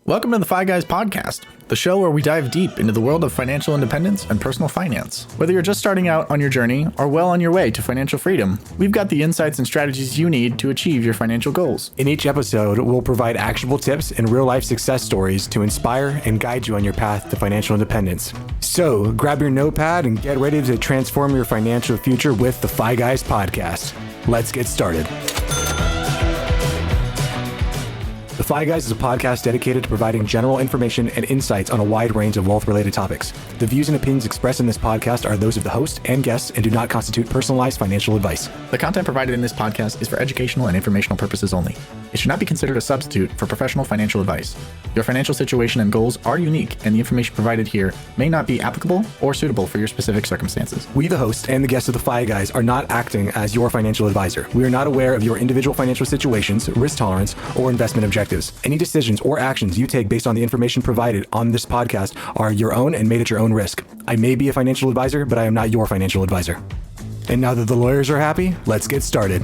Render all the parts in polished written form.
Welcome to the Fi Guys podcast, the show where we dive deep into the world of financial independence and personal finance. Whether you're just starting out on your journey or well on your way to financial freedom, we've got the insights and strategies you need to achieve your financial goals. In each episode, we'll provide actionable tips and real-life success stories to inspire and guide you on your path to financial independence. So, grab your notepad and get ready to transform your financial future with the Fi Guys podcast. Let's get started. The Fi Guys is a podcast dedicated to providing general information and insights on a wide range of wealth-related topics. The views and opinions expressed in this podcast are those of the host and guests and do not constitute personalized financial advice. The content provided in this podcast is for educational and informational purposes only. It should not be considered a substitute for professional financial advice. Your financial situation and goals are unique, and the information provided here may not be applicable or suitable for your specific circumstances. We, the host and the guests of the Fi Guys, are not acting as your financial advisor. We are not aware of your individual financial situations, risk tolerance, or investment objectives. Any decisions or actions you take based on the information provided on this podcast are your own and made at your own risk. I may be a financial advisor, but I am not your financial advisor. And now that the lawyers are happy, let's get started.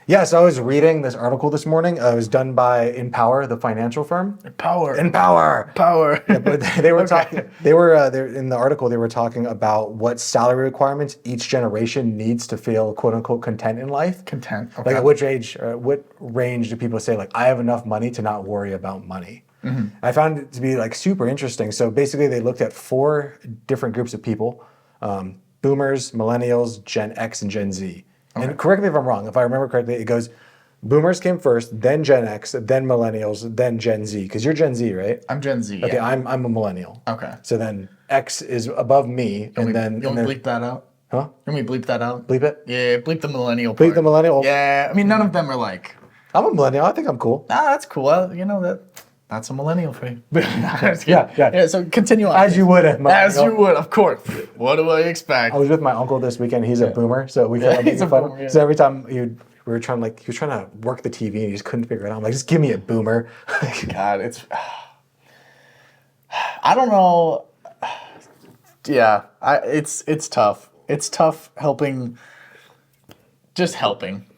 Yes, I was reading this article this morning. It was done by Empower, the financial firm. Empower. Yeah, but they were talking. They were in the article. They were talking about what salary requirements each generation needs to feel "quote unquote" content in life. Content. Okay. Like at which age, what range do people say like I have enough money to not worry about money? Mm-hmm. I found it to be like super interesting. So basically, they looked at 4 different groups of people: Boomers, Millennials, Gen X, and Gen Z. Okay. And correct me if I'm wrong. If I remember correctly, it goes Boomers came first, then Gen X, then Millennials, then Gen Z. Because you're Gen Z, right? I'm Gen Z. Okay, yeah. I'm a Millennial. Okay. So then X is above me, You want me bleep that out? Huh? You want me bleep that out? Bleep it? Yeah, bleep the millennial part. Bleep the Millennial? Yeah, I mean, none of them are like... I'm a Millennial. I think I'm cool. That's cool. You know, that's a millennial for you. Yeah. So continue on. As you would. As you would, of course. What do I expect? I was with my uncle this weekend. He's a Boomer, so we kept making fun. Boomer, yeah. So every time we were trying, he was trying to work the TV and he just couldn't figure it out. I'm like, just give me a Boomer. God, I don't know. Yeah, it's tough. It's tough helping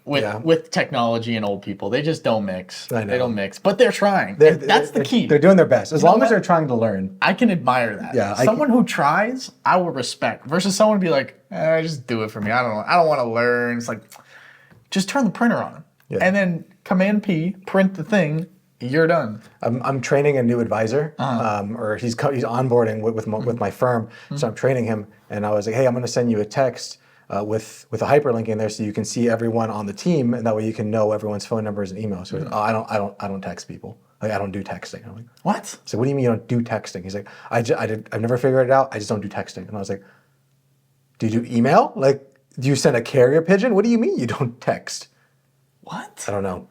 with technology and old people. They just don't mix. I know. They don't mix. But they're trying. That's the key. They're doing their best. As long as they're trying to learn. I can admire that. Yeah, someone who tries, I will respect. Versus someone be like, just do it for me. I don't want to learn. It's like, just turn the printer on. Yeah. And then Command P, print the thing, you're done. I'm training a new advisor, or he's onboarding with my firm. Mm-hmm. So I'm training him, and I was like, hey, I'm going to send you a text with a hyperlink in there, so you can see everyone on the team, and that way you can know everyone's phone numbers and emails. So I don't text people. Like I don't do texting. I'm like, what? So what do you mean you don't do texting? He's like, I've never figured it out. I just don't do texting. And I was like, do you do email? Like, do you send a carrier pigeon? What do you mean you don't text? What? I don't know.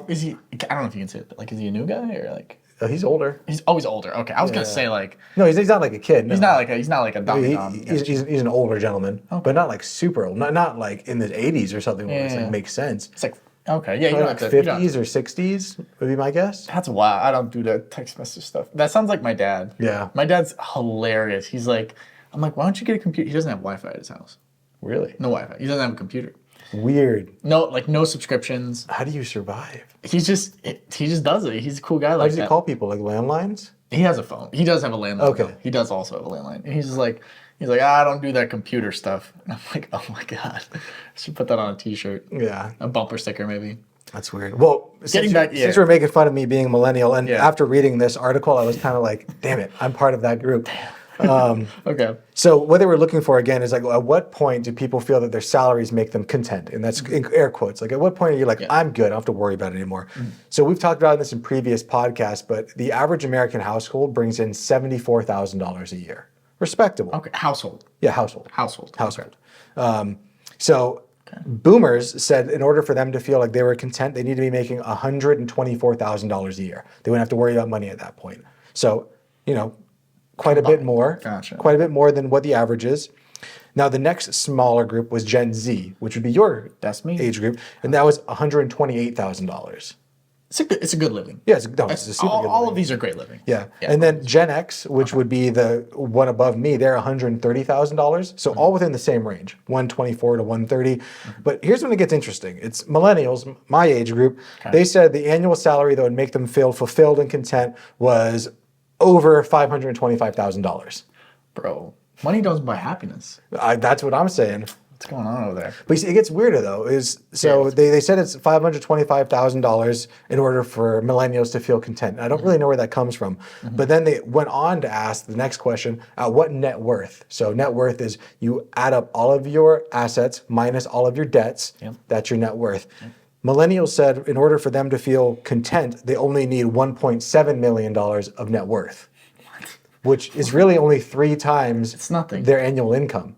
Is he? I don't know if you can say it, but like, is he a new guy or like? He's older. He's always older. Okay, I was gonna say like. No, he's not like a kid. No. He's not like a dom. He's an older gentleman, but not like super old. Not like in the 80s or something. Where it's like makes sense. It's like okay, yeah, you like 50s or 60s would be my guess. That's wild. I don't do that text message stuff. That sounds like my dad. Yeah, my dad's hilarious. He's like, I'm like, why don't you get a computer? He doesn't have Wi-Fi at his house. Really? No Wi-Fi. He doesn't have a computer. Weird. No subscriptions. How do you survive? He just does it. He's a cool guy like that. How does he call people? Like landlines? He has a phone. He does have a landline. Okay. Though. He does also have a landline. And he's like, I don't do that computer stuff. And I'm like, oh my God. I should put that on a t-shirt. Yeah. A bumper sticker maybe. That's weird. Well, since we're making fun of me being a millennial, and after reading this article, I was kind of like, damn it, I'm part of that group. Okay. So what they were looking for again is like, at what point do people feel that their salaries make them content? And that's in air quotes. Like, at what point are you like, I'm good, I don't have to worry about it anymore. Mm-hmm. So we've talked about this in previous podcasts, but the average American household brings in $74,000 a year. Respectable. Okay. Household. Yeah, household. Okay. So Boomers said in order for them to feel like they were content, they need to be making $124,000 a year. They wouldn't have to worry about money at that point. So, quite a bit more. Gotcha. Quite a bit more than what the average is. Now, the next smaller group was Gen Z, which would be your That's me. age group, and that was $128,000. It's a good living. Yeah, it's a super good All living. of these are great living. Yeah. And then Gen X, which would be the one above me, they're $130,000. So all within the same range, 124 to 130. But here's when it gets interesting. It's millennials, my age group. They said the annual salary that would make them feel fulfilled and content was over $525,000. Bro, money doesn't buy happiness. That's what I'm saying. What's going on over there? But you see, it gets weirder though. They said it's $525,000 in order for millennials to feel content. I don't really know where that comes from. But then they went on to ask the next question: what net worth? So net worth is you add up all of your assets minus all of your debts. That's your net worth. Millennials said in order for them to feel content, they only need $1.7 million of net worth, which is really only 3 times It's nothing. their annual income.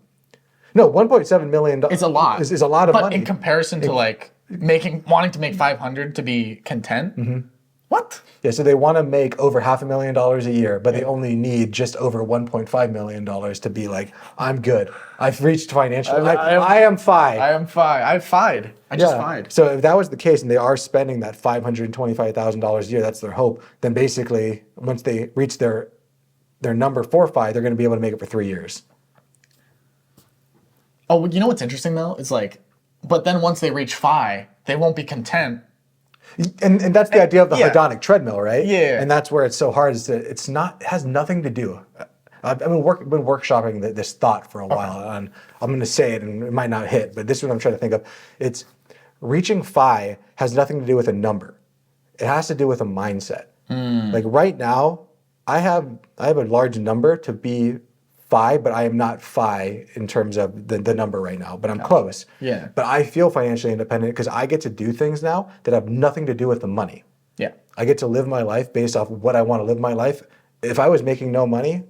No, $1.7 million. It's a lot. Is a lot of but money. in comparison to like wanting to make 500 to be content. What? Yeah, so they want to make over $500,000 a year, but they only need just over $1.5 million to be like, I'm good. I've reached financial. I am fine. I am fine. I fied. I just fied. So if that was the case, and they are spending that $525,000 a year, that's their hope. Then basically, once they reach their number for FI, they're going to be able to make it for 3 years. Oh, you know what's interesting though? It's like, but then once they reach FI, they won't be content. And that's the idea of the hedonic treadmill, right? Yeah. And that's where it's so hard. Is that it has nothing to do. I've been workshopping this thought for a while, and I'm going to say it, and it might not hit, but this is what I'm trying to think of. It's reaching FI has nothing to do with a number. It has to do with a mindset. Like right now, I have a large number to be FI, but I am not FI in terms of the number right now, but I'm close. Yeah. But I feel financially independent because I get to do things now that have nothing to do with the money. Yeah. I get to live my life based off of what I want to live my life. If I was making no money,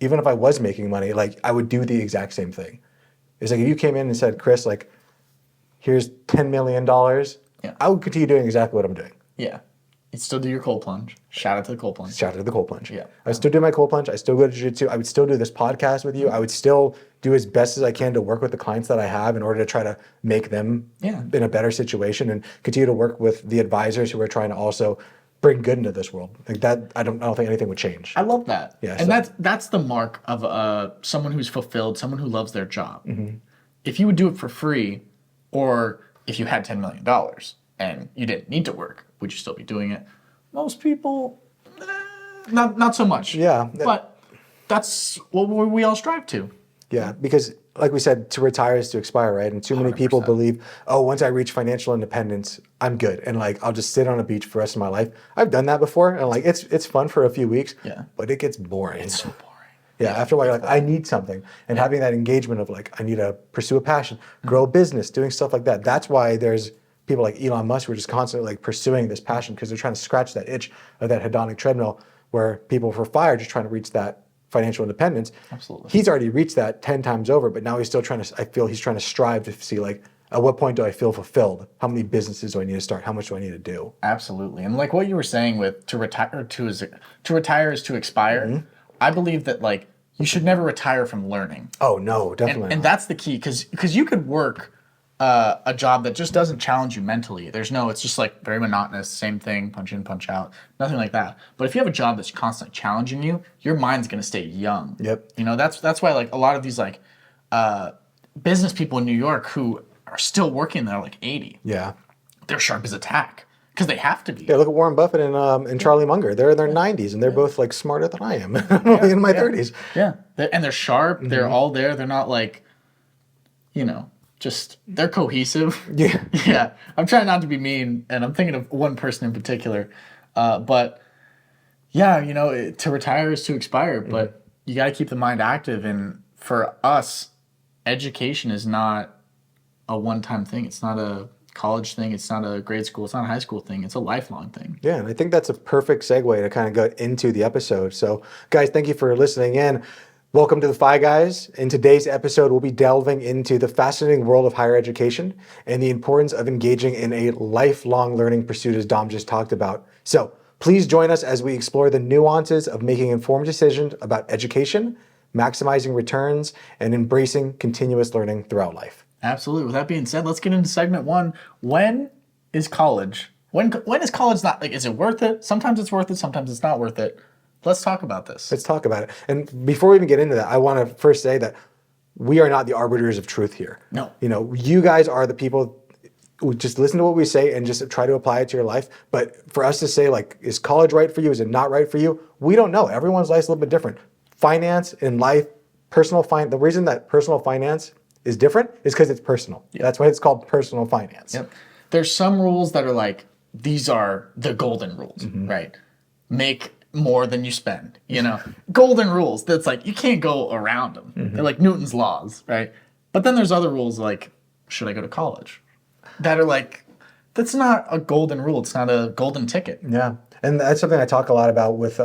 even if I was making money, like I would do the exact same thing. It's like if you came in and said, Chris, like, here's $10 million, I would continue doing exactly what I'm doing. Yeah. You'd still do your cold plunge. Shout out to the cold plunge. Shout out to the cold plunge. Yeah. I would still do my cold plunge. I still go to jiu-jitsu. I would still do this podcast with you. I would still do as best as I can to work with the clients that I have in order to try to make them in a better situation and continue to work with the advisors who are trying to also bring good into this world. Like that, I don't think anything would change. I love that. Yeah, and that's the mark of someone who's fulfilled, someone who loves their job. If you would do it for free, or if you had $10 million and you didn't need to work, would you still be doing it? Most people, not so much. Yeah. But that's what we all strive to. Yeah, because like we said, to retire is to expire, right? And too many people believe, oh, once I reach financial independence, I'm good. And like, I'll just sit on a beach for the rest of my life. I've done that before. And like, it's fun for a few weeks, but it gets boring. It's so boring. Yeah, after a while, you're like, I need something. And having that engagement of like, I need to pursue a passion, grow a business, doing stuff like that. That's why there's people like Elon Musk who are just constantly like pursuing this passion because they're trying to scratch that itch of that hedonic treadmill where people for FI are just trying to reach that financial independence. Absolutely. He's already reached that 10 times over, but now he's still trying to, I feel he's trying to strive to see like, at what point do I feel fulfilled? How many businesses do I need to start? How much do I need to do? Absolutely. And like what you were saying with to retire is to expire, I believe that like you should never retire from learning. Oh no, definitely. And that's the key because you could work a job that just doesn't challenge you mentally. It's just like very monotonous, same thing, punch in, punch out, nothing like that. But if you have a job that's constantly challenging you, your mind's gonna stay young. Yep. You know, that's why like a lot of these like business people in New York who are still working, they're like 80. Yeah. They're sharp as a tack because they have to be. Yeah, look at Warren Buffett and Charlie Munger. They're in their 90s and they're both like smarter than I am in my 30s. Yeah. And they're sharp. They're all there. They're not like, just they're cohesive. Yeah. Yeah. I'm trying not to be mean, and I'm thinking of one person in particular. But yeah, to retire is to expire, but you got to keep the mind active. And for us, education is not a one-time thing. It's not a college thing. It's not a grade school. It's not a high school thing. It's a lifelong thing. Yeah, and I think that's a perfect segue to kind of go into the episode. So, guys, thank you for listening in. Welcome to the FI Guys. In today's episode, we'll be delving into the fascinating world of higher education and the importance of engaging in a lifelong learning pursuit, as Dom just talked about. So, please join us as we explore the nuances of making informed decisions about education, maximizing returns, and embracing continuous learning throughout life. Absolutely. With that being said, let's get into segment 1. When is college When is college not like? Is it worth it? Sometimes it's worth it. Sometimes it's not worth it. Let's talk about this. Let's talk about it. And before we even get into that, I want to first say that we are not the arbiters of truth here. No. You guys are the people who just listen to what we say and just try to apply it to your life. But for us to say, like, is college right for you? Is it not right for you? We don't know. Everyone's life's a little bit different. Finance in life, the reason that personal finance is different is because it's personal. Yep. That's why it's called personal finance. Yep. There's some rules that are like, these are the golden rules, right? Make more than you spend, golden rules. That's like, you can't go around them. They're like Newton's laws, right? But then there's other rules like, should I go to college? That are like, that's not a golden rule. It's not a golden ticket. Yeah. And that's something I talk a lot about with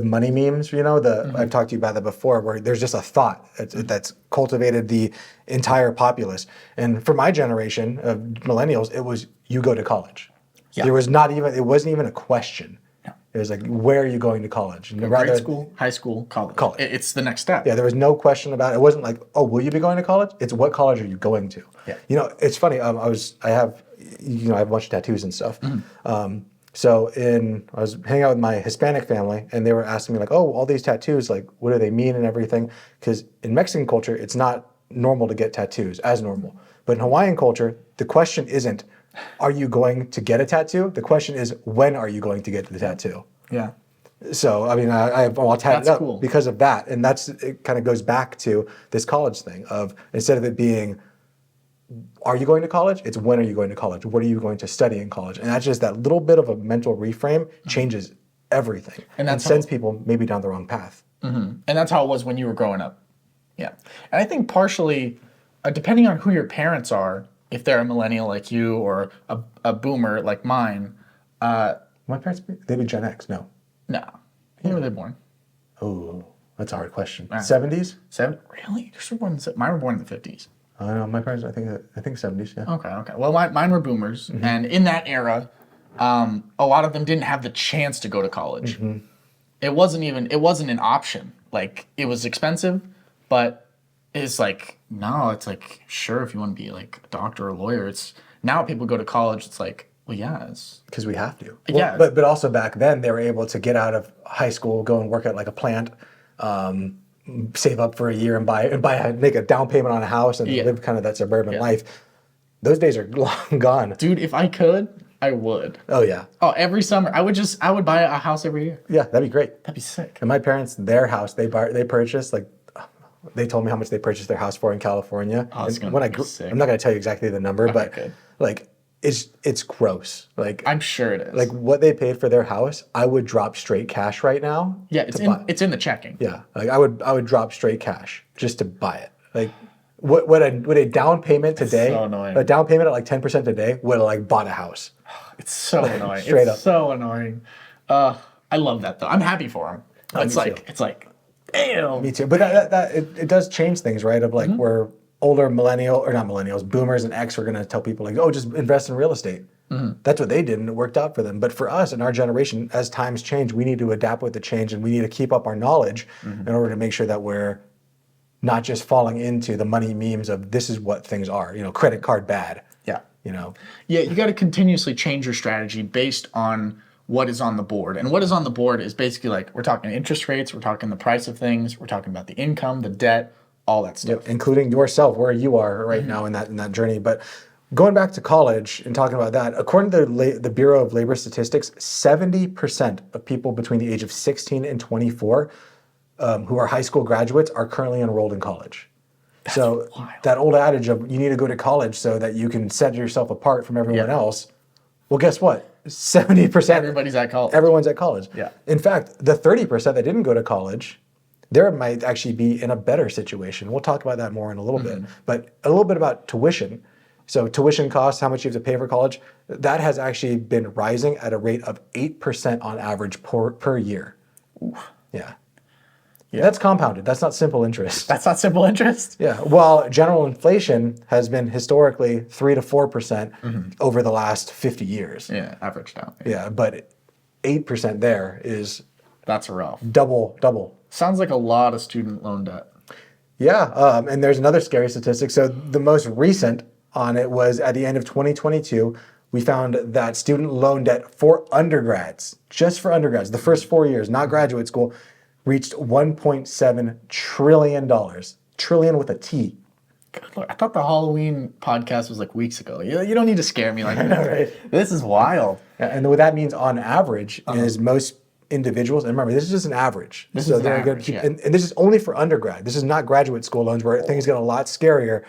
money memes. I've talked to you about that before, where there's just a thought that's cultivated the entire populace. And for my generation of millennials, it was, you go to college. Yeah. It wasn't even a question. No. It was like, where are you going to college? And grade school, high school, college. It's the next step. Yeah, there was no question about it. It wasn't like, oh, will you be going to college? It's what college are you going to? Yeah. It's funny. I have a bunch of tattoos and stuff. So I was hanging out with my Hispanic family, and they were asking me like, oh, all these tattoos, like, what do they mean and everything? Because in Mexican culture, it's not normal to get tattoos, as normal. But in Hawaiian culture, the question isn't, are you going to get a tattoo? The question is, when are you going to get the tattoo? Yeah. So, I mean, I've all tatted up because of that. And it kind of goes back to this college thing of, instead of it being, are you going to college? It's, when are you going to college? What are you going to study in college? And that's just that little bit of a mental reframe changes everything and sends people maybe down the wrong path. And that's how it was when you were growing up. Yeah. And I think partially, depending on who your parents are, if they're a millennial like you or a boomer like mine. My parents, they'd be Gen X, no? No. When were they born? Oh, that's a hard question. 70s? Really? Mine were born in the 50s. I don't know. My parents, I think 70s, yeah. Okay. Well, mine were boomers. And in that era, a lot of them didn't have the chance to go to college. It wasn't an option. Like, it was expensive, but it's like, no, it's like, sure, if you want to be like a doctor or a lawyer, now people go to college, it's like, well, yeah, it's because we have to. Yeah. But also back then, they were able to get out of high school, go and work at like a plant, save up for a year and make a down payment on a house and live kind of that suburban life. Those days are long gone. Dude, if I could, I would. Oh yeah. Oh, every summer I would buy a house every year. Yeah, that'd be great. That'd be sick. And my parents, their house, they purchased, like, they told me how much they purchased their house for in California. Oh, it's gonna be sick. I'm not gonna tell you exactly the number, but like, it's gross. Like, I'm sure it is. Like, what they paid for their house, I would drop straight cash right now. Yeah, it's in the checking. Yeah, like I would drop straight cash just to buy it. Like, would a down payment today? So annoying. A down payment at like 10% today would have like bought a house. It's so annoying. Straight up. So annoying. I love that though. I'm happy for them. It's like, damn. Me too. But it does change things, right? Of like, where older boomers and X are going to tell people like, oh, just invest in real estate. That's what they did, and it worked out for them. But for us in our generation, as times change, we need to adapt with the change, and we need to keep up our knowledge in order to make sure that we're not just falling into the money memes of this is what things are. Credit card bad. Yeah. Yeah, you got to continuously change your strategy based on what is on the board. And what is on the board is basically like, we're talking interest rates, we're talking the price of things, we're talking about the income, the debt, all that stuff. Yep, including yourself, where you are right now in that journey. But going back to college and talking about that, according to the Bureau of Labor Statistics, 70% of people between the age of 16 and 24 who are high school graduates are currently enrolled in college. That's so wild. That old adage of you need to go to college so that you can set yourself apart from everyone else. Well, guess what? 70%. Everybody's at college. Everyone's at college. Yeah. In fact, the 30% that didn't go to college, they might actually be in a better situation. We'll talk about that more in a little bit. But a little bit about tuition. So tuition costs, how much you have to pay for college, that has actually been rising at a rate of 8% on average per year. Oof. Yeah. That's compounded. That's not simple interest. That's not simple interest? Yeah. While general inflation has been historically 3 to 4% over the last 50 years. Yeah, averaged out. Yeah, but 8% there is... That's rough. Double. Sounds like a lot of student loan debt. Yeah, and there's another scary statistic. So the most recent on it was at the end of 2022, we found that student loan debt for undergrads, just for undergrads, the first 4 years, not graduate school, reached $1.7 trillion. Trillion with a T. Good Lord. I thought the Halloween podcast was like weeks ago. You don't need to scare me like that. Right. This is wild. And what that means on average is most individuals, and remember, this is just an average. This is an average, and this is only for undergrad. This is not graduate school loans where things get a lot scarier.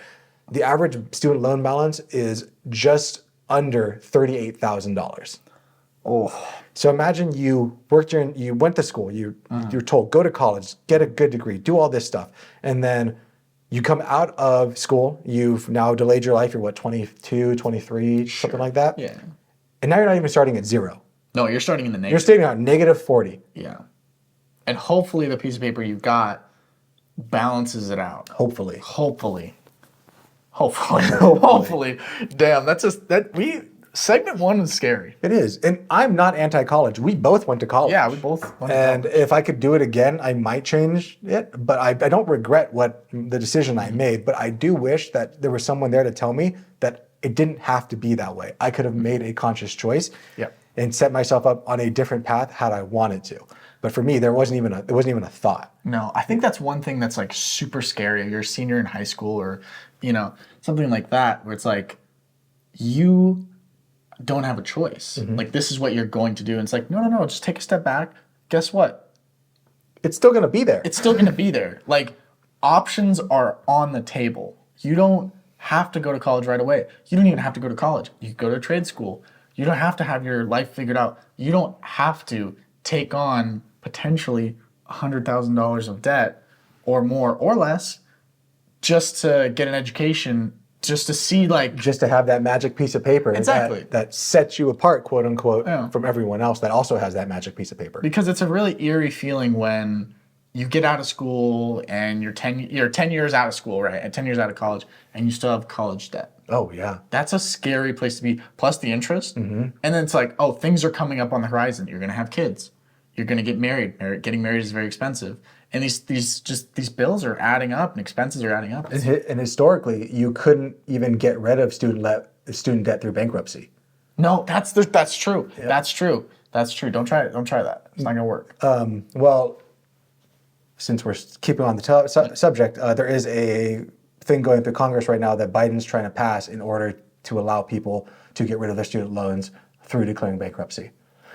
The average student loan balance is just under $38,000. Oh. So imagine you went to school, you're told, go to college, get a good degree, do all this stuff. And then you come out of school, you've now delayed your life, you're what, 22, 23, something like that? Yeah. And now you're not even starting at zero. No, you're starting in the negative. You're starting at negative 40. Yeah. And hopefully the piece of paper you've got balances it out. Hopefully. Hopefully. Damn, segment 1 was scary. It is. And I'm not anti-college. We both went to college. Yeah, we both went to And college. if I could do it again, I might change it. But I don't regret the decision I made. But I do wish that there was someone there to tell me that it didn't have to be that way. I could have made a conscious choice and set myself up on a different path had I wanted to. But for me, there wasn't even a thought. No, I think that's one thing that's like super scary. You're a senior in high school or, something like that, where it's like, you don't have a choice. Like, this is what you're going to do. And it's like, no, just take a step back. Guess what? It's still going to be there. It's still going to be there. Like, options are on the table. You don't have to go to college right away. You don't even have to go to college. You can go to trade school. You don't have to have your life figured out. You don't have to take on potentially $100,000 of debt or more or less just to get an education, just to see just to have that magic piece of paper that sets you apart, quote unquote, from everyone else that also has that magic piece of paper. Because it's a really eerie feeling when you get out of school and you're 10 years out of school, right? And 10 years out of college, and you still have college debt. Oh, yeah. That's a scary place to be, plus the interest. And then it's like, oh, things are coming up on the horizon. You're going to have kids. You're going to get married. Getting married is very expensive. And these bills are adding up and expenses are adding up. And historically, you couldn't even get rid of student debt through bankruptcy. No, that's true. Yep. That's true. Don't try it. Don't try that. It's not going to work. Well, since we're keeping on the subject, there is a thing going through Congress right now that Biden's trying to pass in order to allow people to get rid of their student loans through declaring bankruptcy.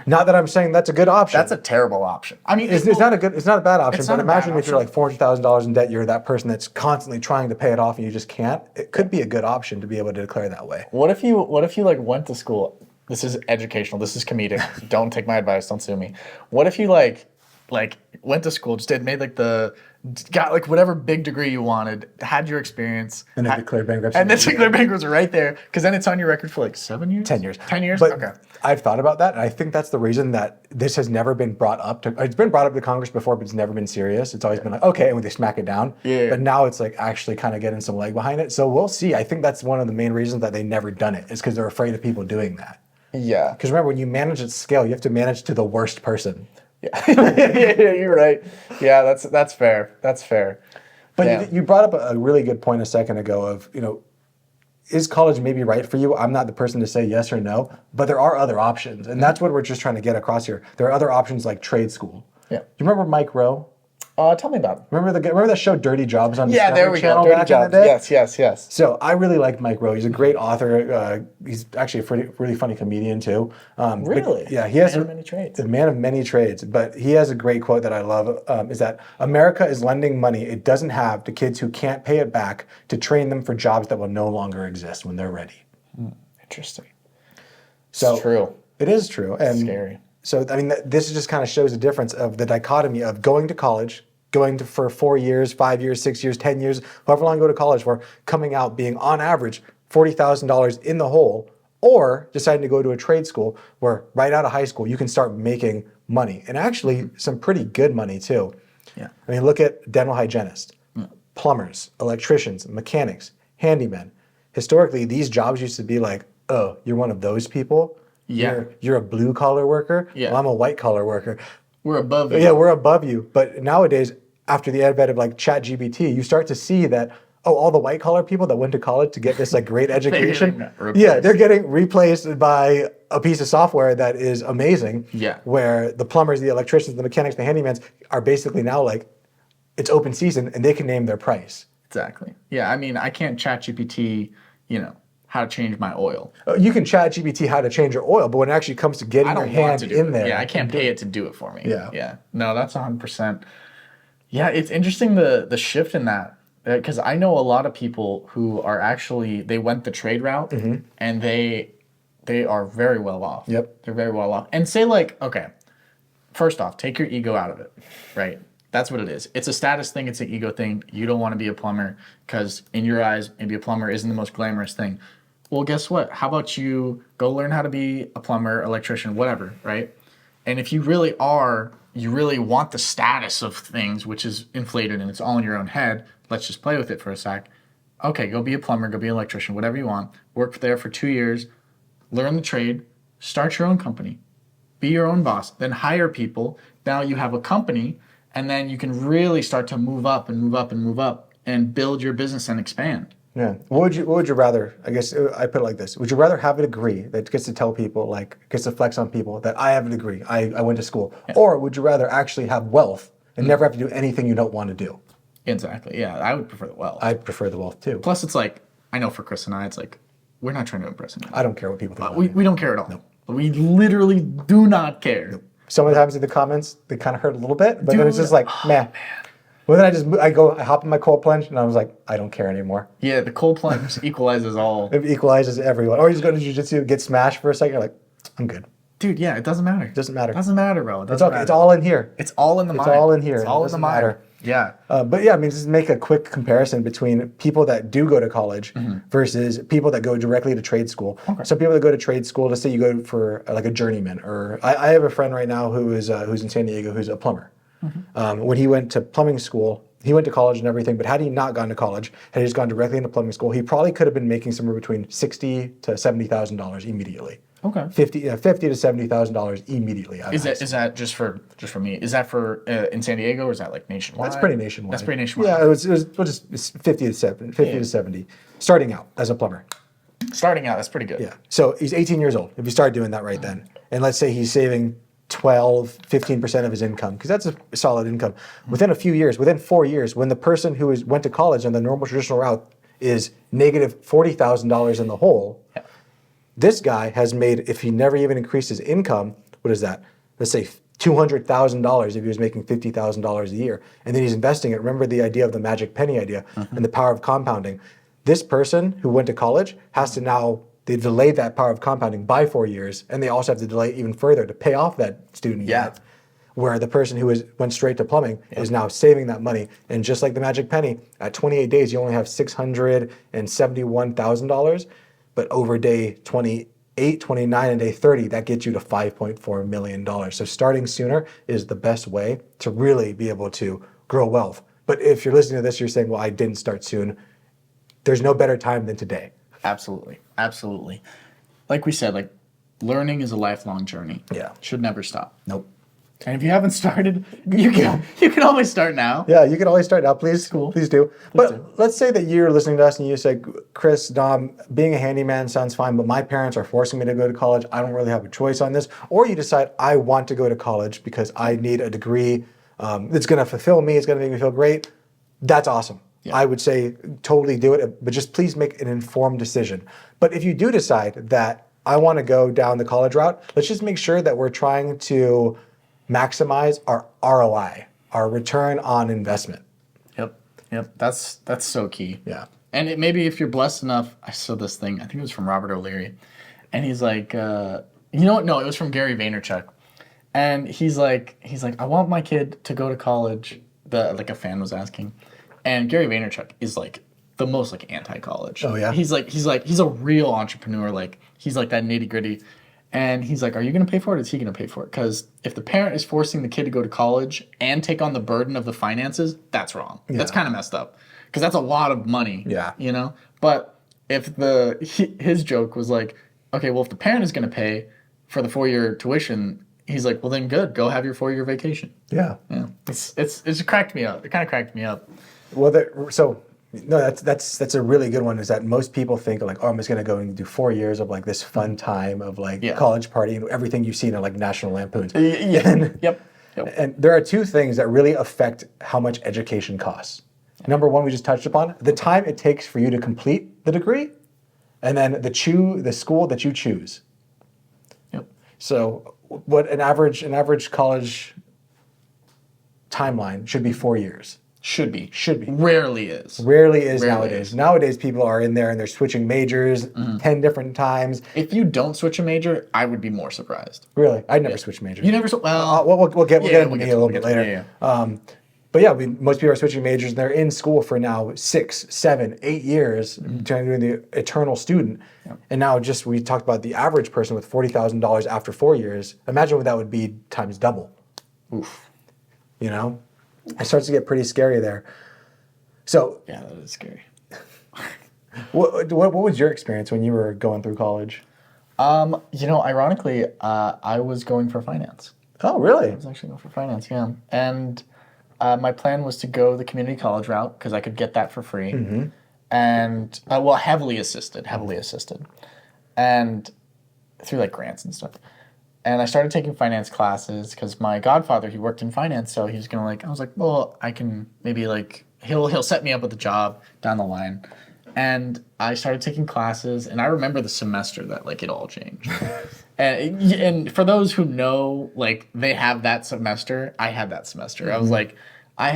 Not that I'm saying that's a good option. That's a terrible option. I mean, it's not a bad option. But imagine if you're like $400,000 in debt, you're that person that's constantly trying to pay it off and you just can't. It could be a good option to be able to declare that way. What if you like went to school? This is educational. This is comedic. Don't take my advice. Don't sue me. What if you like went to school, got like whatever big degree you wanted, had your experience, and then declared bankruptcy. And then declared bankruptcy right there, because then it's on your record for like 7 years? 10 years. 10 years? But okay. I've thought about that, and I think that's the reason that this has never been brought up to. It's been brought up to Congress before, but it's never been serious. It's always been like, okay, and when they smack it down. Yeah. But now it's like actually kind of getting some leg behind it. So we'll see. I think that's one of the main reasons that they never done it, is because they're afraid of people doing that. Yeah. Because remember, when you manage at scale, you have to manage to the worst person. Yeah. Yeah, you're right. Yeah, that's fair. That's fair. But you brought up a really good point a second ago of, is college maybe right for you? I'm not the person to say yes or no, but there are other options. And that's what we're just trying to get across here. There are other options like trade school. Yeah. Do you remember Mike Rowe? Tell me about it. Remember that show Dirty Jobs on Yeah, there Discovery we Channel go. Dirty back Jobs. in the day? Yes. So I really like Mike Rowe. He's a great author. He's actually a really funny comedian too. Really? Yeah, he has man of many trades. The man of many trades. But he has a great quote that I love, is that America is lending money it doesn't have to kids who can't pay it back to train them for jobs that will no longer exist when they're ready. Interesting. So it's true. It is true. And scary. So, I mean, this just kind of shows the difference of the dichotomy of going to college, for 4 years, 5 years, 6 years, 10 years, however long you go to college for, coming out being on average $40,000 in the hole, or deciding to go to a trade school where right out of high school you can start making money, and actually some pretty good money too. Yeah. I mean, look at dental hygienists, plumbers, electricians, mechanics, handymen. Historically, these jobs used to be like, oh, you're one of those people? Yeah. You're a blue collar worker? Yeah. Well, I'm a white collar worker. We're above you. Yeah, we're above you. But nowadays, after the advent of like ChatGPT, you start to see that, all the white collar people that went to college to get this like great education, replaced. they're getting replaced by a piece of software that is amazing. Yeah. Where the plumbers, the electricians, the mechanics, the handymans are basically now like, it's open season and they can name their price. Exactly. Yeah. I mean, I can't chat GPT, how to change my oil. You can chat GPT how to change your oil, but when it actually comes to getting your hand in there. Yeah, I can't pay it to do it for me. Yeah. Yeah. No, that's 100%. Yeah, it's interesting the shift in that. Because I know a lot of people who are actually, they went the trade route and they are very well off. Yep. They're very well off. And say like, okay, first off, take your ego out of it, right? That's what it is. It's a status thing. It's an ego thing. You don't want to be a plumber because in your eyes, maybe a plumber isn't the most glamorous thing. Well, guess what? How about you go learn how to be a plumber, electrician, whatever, right? And if you really want the status of things, which is inflated and it's all in your own head, let's just play with it for a sec. Okay, go be a plumber, go be an electrician, whatever you want. Work there for 2 years, learn the trade, start your own company, be your own boss, then hire people. Now you have a company, and then you can really start to move up and move up and move up and build your business and expand. Yeah. What would you rather, I guess I put it like this, would you rather have a degree that gets to tell people, like gets to flex on people that I have a degree, I went to school, or would you rather actually have wealth and never have to do anything you don't want to do? Exactly. Yeah, I would prefer the wealth. I prefer the wealth too. Plus, it's like, I know for Chris and I, it's like, we're not trying to impress anyone. I don't care what people think. We don't care at all. No. We literally do not care. No. Sometimes in the comments, they kind of hurt a little bit, but then it's just like, man. Well, then I hop in my cold plunge, and I was like, I don't care anymore. Yeah, the cold plunge equalizes all. It equalizes everyone. Or you just go to jiu-jitsu, get smashed for a second, you're like, I'm good. Dude, yeah, it doesn't matter. It doesn't matter. It doesn't matter, bro. It's all in here. It's all in the mind. It's all in here. It's all in the mind. Matter. Yeah. But yeah, I mean, just make a quick comparison between people that do go to college versus people that go directly to trade school. Okay. So people that go to trade school, let's say you go for like a journeyman, or I have a friend right now who's in San Diego who's a plumber. When he went to plumbing school, he went to college and everything, but had he not gone to college, had he just gone directly into plumbing school, he probably could have been making somewhere between $60,000 to $70,000 immediately. Okay. $50,000 to $70,000 immediately. Is that just for me? Is that for in San Diego, or is that like nationwide? That's pretty nationwide. That's pretty nationwide. Yeah, it's 50 to 70, starting out as a plumber. Starting out, that's pretty good. Yeah. So he's 18 years old. If you start doing that right then, and let's say he's saving 15% of his income, because that's a solid income. Within a few years, within 4 years, when the person who went to college on the normal traditional route is negative $40,000 in the hole, this guy has made, if he never even increased his income, what is that? Let's say $200,000 if he was making $50,000 a year. And then he's investing it. Remember the idea of the magic penny idea and the power of compounding. This person who went to college has to now, they delayed that power of compounding by 4 years, and they also have to delay it even further to pay off that student debt. Where the person who went straight to plumbing is now saving that money. And just like the magic penny, at 28 days, you only have $671,000. But over day 28, 29, and day 30, that gets you to $5.4 million. So starting sooner is the best way to really be able to grow wealth. But if you're listening to this, you're saying, well, I didn't start soon. There's no better time than today. Absolutely. Absolutely. Like we said, like learning is a lifelong journey. Yeah. Should never stop. Nope. And if you haven't started, you can always start now. Yeah, you can always start now. Please do. But let's say that you're listening to us and you say, Chris, Dom, being a handyman sounds fine, but my parents are forcing me to go to college. I don't really have a choice on this. Or you decide, I want to go to college because I need a degree that's going to fulfill me. It's going to make me feel great. That's awesome. Yeah. I would say totally do it, but just please make an informed decision. But if you do decide that I want to go down the college route, let's just make sure that we're trying to maximize our ROI, our return on investment. Yep. That's so key. Yeah. And maybe if you're blessed enough, I saw this thing, I think it was from Robert O'Leary, and he's like, you know what? No, it was from Gary Vaynerchuk. And he's like, I want my kid to go to college. Like a fan was asking. And Gary Vaynerchuk is like the most like anti-college. Oh yeah. He's a real entrepreneur. Like he's like that nitty-gritty. And he's like, are you going to pay for it? Or is he going to pay for it? Because if the parent is forcing the kid to go to college and take on the burden of the finances, that's wrong. Yeah. That's kind of messed up. Because that's a lot of money. Yeah. You know? But if his joke was like, okay, well, if the parent is going to pay for the 4-year tuition, he's like, well, then good. Go have your 4-year vacation. Yeah. Yeah. It's cracked me up. It kind of cracked me up. Well, so No, that's a really good one. Is that most people think like, oh, I'm just gonna go and do 4 years of like this fun time of like college party and everything you've seen in like National Lampoons. Yeah. And, Yep. And there are two things that really affect how much education costs. Number one, we just touched upon the time it takes for you to complete the degree, and then the school that you choose. Yep. So, what an average college timeline should be 4 years. Should be. Rarely is nowadays. Nowadays, people are in there and they're switching majors 10 different times. If you don't switch a major, I would be more surprised. Really? I never switched majors. You never well, we'll get into me a little bit later. Yeah. But yeah, most people are switching majors and they're in school for now 6, 7, 8 years, trying to be the eternal student. Yeah. And now we talked about the average person with $40,000 after 4 years. Imagine what that would be times double. Oof. You know? It starts to get pretty scary there. So yeah, that is scary. what was your experience when you were going through college? Ironically, I was going for finance. Oh, really? I was actually going for finance, yeah. And my plan was to go the community college route because I could get that for free. Mm-hmm. And, heavily assisted. And through like grants and stuff. And I started taking finance classes because my godfather, he worked in finance, so he was gonna I was like, well, I can maybe he'll set me up with a job down the line. And I started taking classes, and I remember the semester that it all changed. and for those who know, they have that semester, I had that semester. Mm-hmm. I was I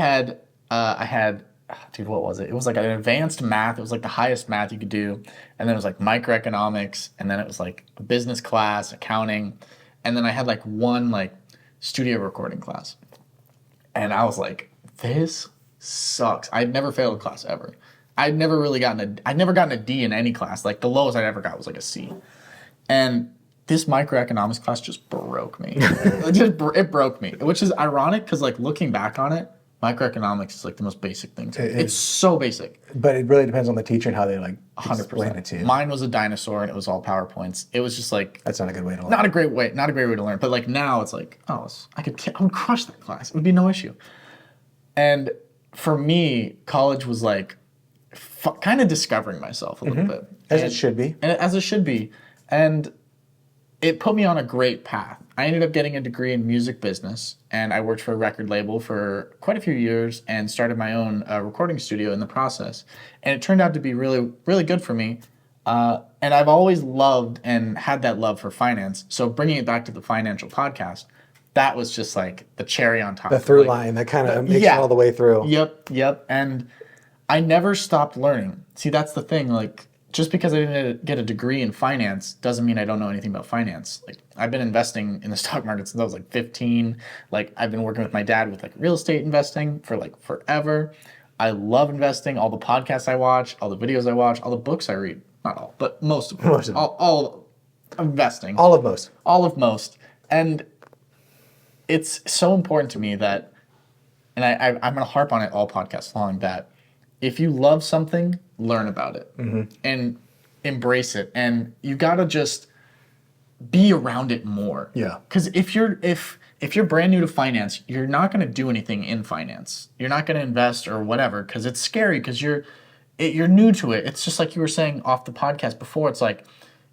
had dude, what was it? It was an advanced math. It was the highest math you could do, and then it was microeconomics, and then it was a business class, accounting. And then I had one studio recording class. And I was like, this sucks. I'd never failed a class ever. I'd never gotten a D in any class. The lowest I'd ever got was a C. And this microeconomics class just broke me. It broke me, which is ironic because looking back on it, microeconomics is the most basic thing to me. It's so basic. But it really depends on the teacher and how they 100%. Explain it to you. Mine was a dinosaur and it was all PowerPoints. It was just that's not a good way to learn. Not a great way to learn. But now it's I would crush that class. It would be no issue. And for me, college was kind of discovering myself a little bit. As it should be. And it put me on a great path. I ended up getting a degree in music business, and I worked for a record label for quite a few years and started my own recording studio in the process. And it turned out to be really, really good for me. And I've always loved and had that love for finance. So bringing it back to the financial podcast, that was just the cherry on top. The through line that kind of makes it all the way through. Yep. And I never stopped learning. See, that's the thing. Just because I didn't get a degree in finance doesn't mean I don't know anything about finance. I've been investing in the stock market since I was 15. I've been working with my dad with real estate investing for forever. I love investing. All the podcasts I watch, all the videos I watch, all the books I read. Not all, but most of them. All investing. All of most. All of most. And it's so important to me that, and I'm going to harp on it all podcasts long, that if you love something, learn about it and embrace it. And you got to just be around it more. Yeah. Because if you're brand new to finance, you're not going to do anything in finance. You're not going to invest or whatever because it's scary because you're new to it. It's just like you were saying off the podcast before. It's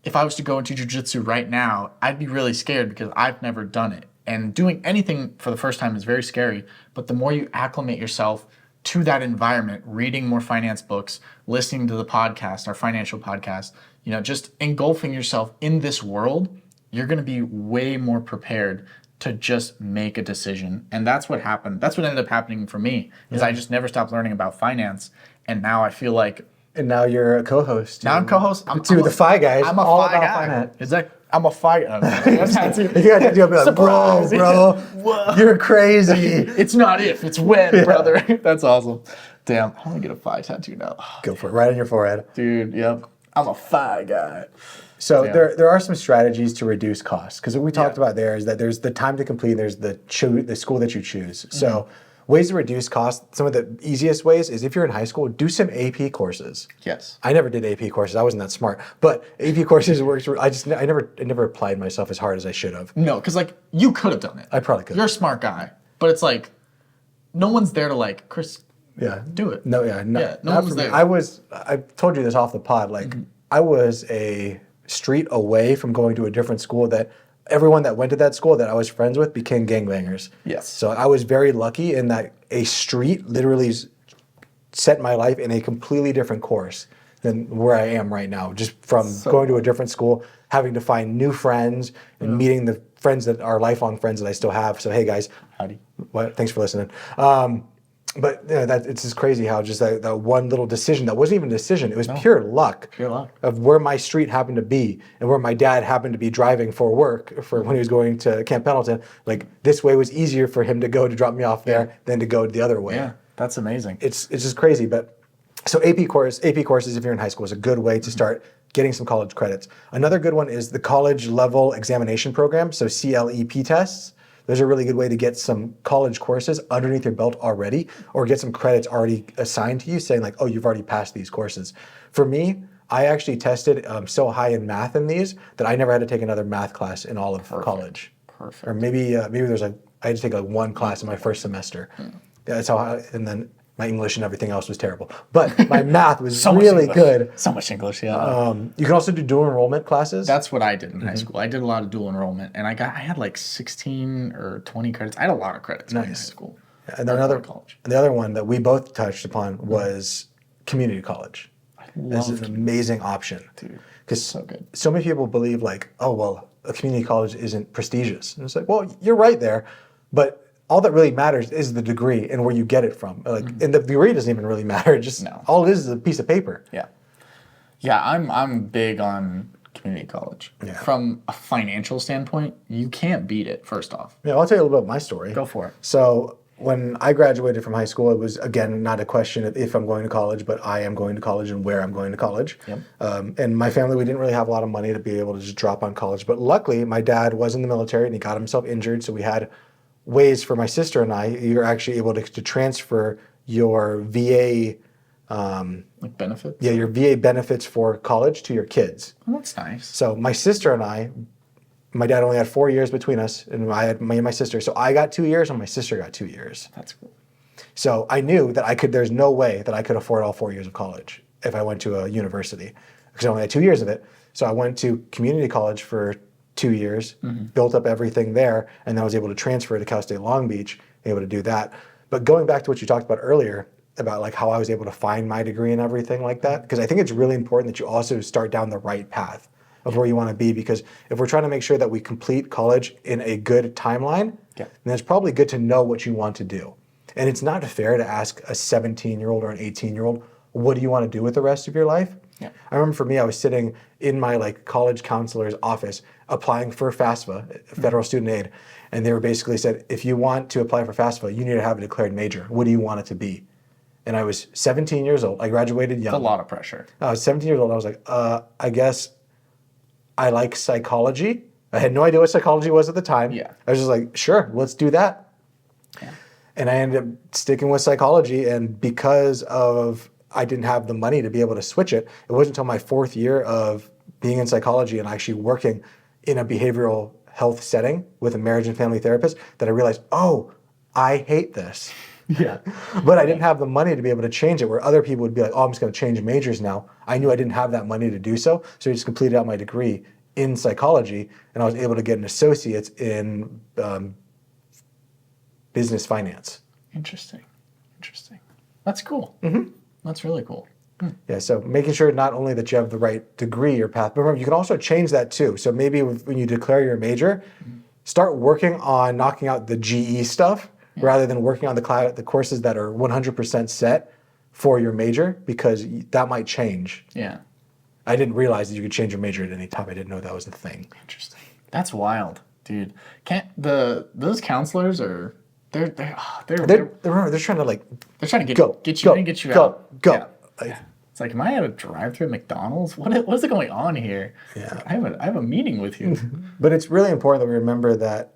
if I was to go into jiu-jitsu right now, I'd be really scared because I've never done it. And doing anything for the first time is very scary. But the more you acclimate yourself to that environment, reading more finance books, listening to the podcast, our financial podcast, just engulfing yourself in this world, you're going to be way more prepared to just make a decision. And that's what happened. That's what ended up happening for me, is I just never stopped learning about finance. And now I feel And now you're a co-host. Now I'm co-host. The FI Guys. I'm a all FI about guy. finance. Exactly. I'm a FI guy. You got to do it, bro, Whoa. You're crazy. It's not if, it's when, brother. That's awesome. Damn, I want to get a FI tattoo now. Go for it, right on your forehead. Dude, yep. I'm a FI guy. So there are some strategies to reduce costs, because what we talked about there is that there's the time to complete, and there's the school that you choose. So ways to reduce costs, some of the easiest ways is if you're in high school, do some AP courses. Yes. I never did AP courses. I wasn't that smart. But AP courses works. I never applied myself as hard as I should have. No, because you could have done it. I probably could. You're a smart guy. But it's no one's there to Chris, Yeah. do it. No, yeah. No, Yeah, no not one was for me. there. I told you this off the pod. Like, I was a street away from going to a different school that everyone that went to that school that I was friends with became gangbangers. Yes. So I was very lucky in that a street literally set my life in a completely different course than where I am right now. Just from going to a different school, having to find new friends and meeting the friends that are lifelong friends that I still have. So, hey guys. Howdy. What? Thanks for listening. But that it's just crazy how just that one little decision that wasn't even a decision. It was pure luck. Pure luck. Of where my street happened to be and where my dad happened to be driving for work for when he was going to Camp Pendleton. Like this way was easier for him to go to drop me off there than to go the other way. Yeah, that's amazing. It's just crazy. But so AP courses if you're in high school is a good way to start getting some college credits. Another good one is the college level examination program. So CLEP tests. Those are a really good way to get some college courses underneath your belt already, or get some credits already assigned to you saying like, oh, you've already passed these courses. For me, I actually tested so high in math in these that I never had to take another math class in all of college. Perfect. Or maybe there's like, I had to take like one class in my first semester. That's how and then my English and everything else was terrible. But my math was really good. So much English, yeah. You can also do dual enrollment classes. That's what I did in high school. I did a lot of dual enrollment, and I had like 16 or 20 credits. I had a lot of credits in high school. And then the other one that we both touched upon was community college. This is an amazing option. Dude, because so good. So many people believe like, oh, well, a community college isn't prestigious. And it's like, well, you're right there, but all that really matters is the degree and where you get it from. Like, and the degree doesn't even really matter. Just all it is a piece of paper. Yeah, yeah. I'm big on community college. Yeah. From a financial standpoint, you can't beat it. First off. Yeah, I'll tell you a little bit about my story. Go for it. So when I graduated from high school, it was again not a question of if I'm going to college, but I am going to college and where I'm going to college. Yep. And my family, we didn't really have a lot of money to be able to just drop on college. But luckily, my dad was in the military and he got himself injured, so we had ways for my sister and I. You're actually able to transfer your VA like benefits. Yeah, your VA benefits for college to your kids. Oh, that's nice. So my sister and I, my dad only had 4 years between us, and I had me and my sister. So I got 2 years, and my sister got 2 years. That's cool. So I knew that there's no way that I could afford all 4 years of college if I went to a university, because I only had 2 years of it. So I went to community college for 2 years, built up everything there, and then I was able to transfer to Cal State Long Beach, able to do that. But going back to what you talked about earlier, about like how I was able to find my degree and everything like that, because I think it's really important that you also start down the right path of where you want to be, because if we're trying to make sure that we complete college in a good timeline, then it's probably good to know what you want to do. And it's not fair to ask a 17-year-old or an 18-year-old, what do you want to do with the rest of your life? Yeah. I remember for me, I was sitting in my like college counselor's office applying for FAFSA, federal student aid, and they were basically said, if you want to apply for FAFSA, you need to have a declared major. What do you want it to be? And I was 17 years old. I graduated young. It's a lot of pressure. I was 17 years old. I was like, I guess I like psychology. I had no idea what psychology was at the time. Yeah. I was just like, sure, let's do that. Yeah. And I ended up sticking with psychology. And because of I didn't have the money to be able to switch it, it wasn't until my 4th year of being in psychology and actually working in a behavioral health setting with a marriage and family therapist that I realized, oh, I hate this. Yeah. But I didn't have the money to be able to change it, where other people would be like, oh, I'm just going to change majors now. I knew I didn't have that money to do so. So I just completed out my degree in psychology, and I was able to get an associate's in business finance. Interesting. That's cool. That's really cool. Yeah, so making sure not only that you have the right degree or path, but remember, you can also change that too. So maybe when you declare your major, start working on knocking out the GE stuff rather than working on the courses that are 100% set for your major, because that might change. Yeah. I didn't realize that you could change your major at any time. I didn't know that was a thing. Interesting. That's wild, dude. Those counselors are they're trying to like they're trying to get you out. Go. Yeah. It's like, am I at a drive-through at McDonald's? What is going on here? Yeah. I have a meeting with you. But it's really important that we remember that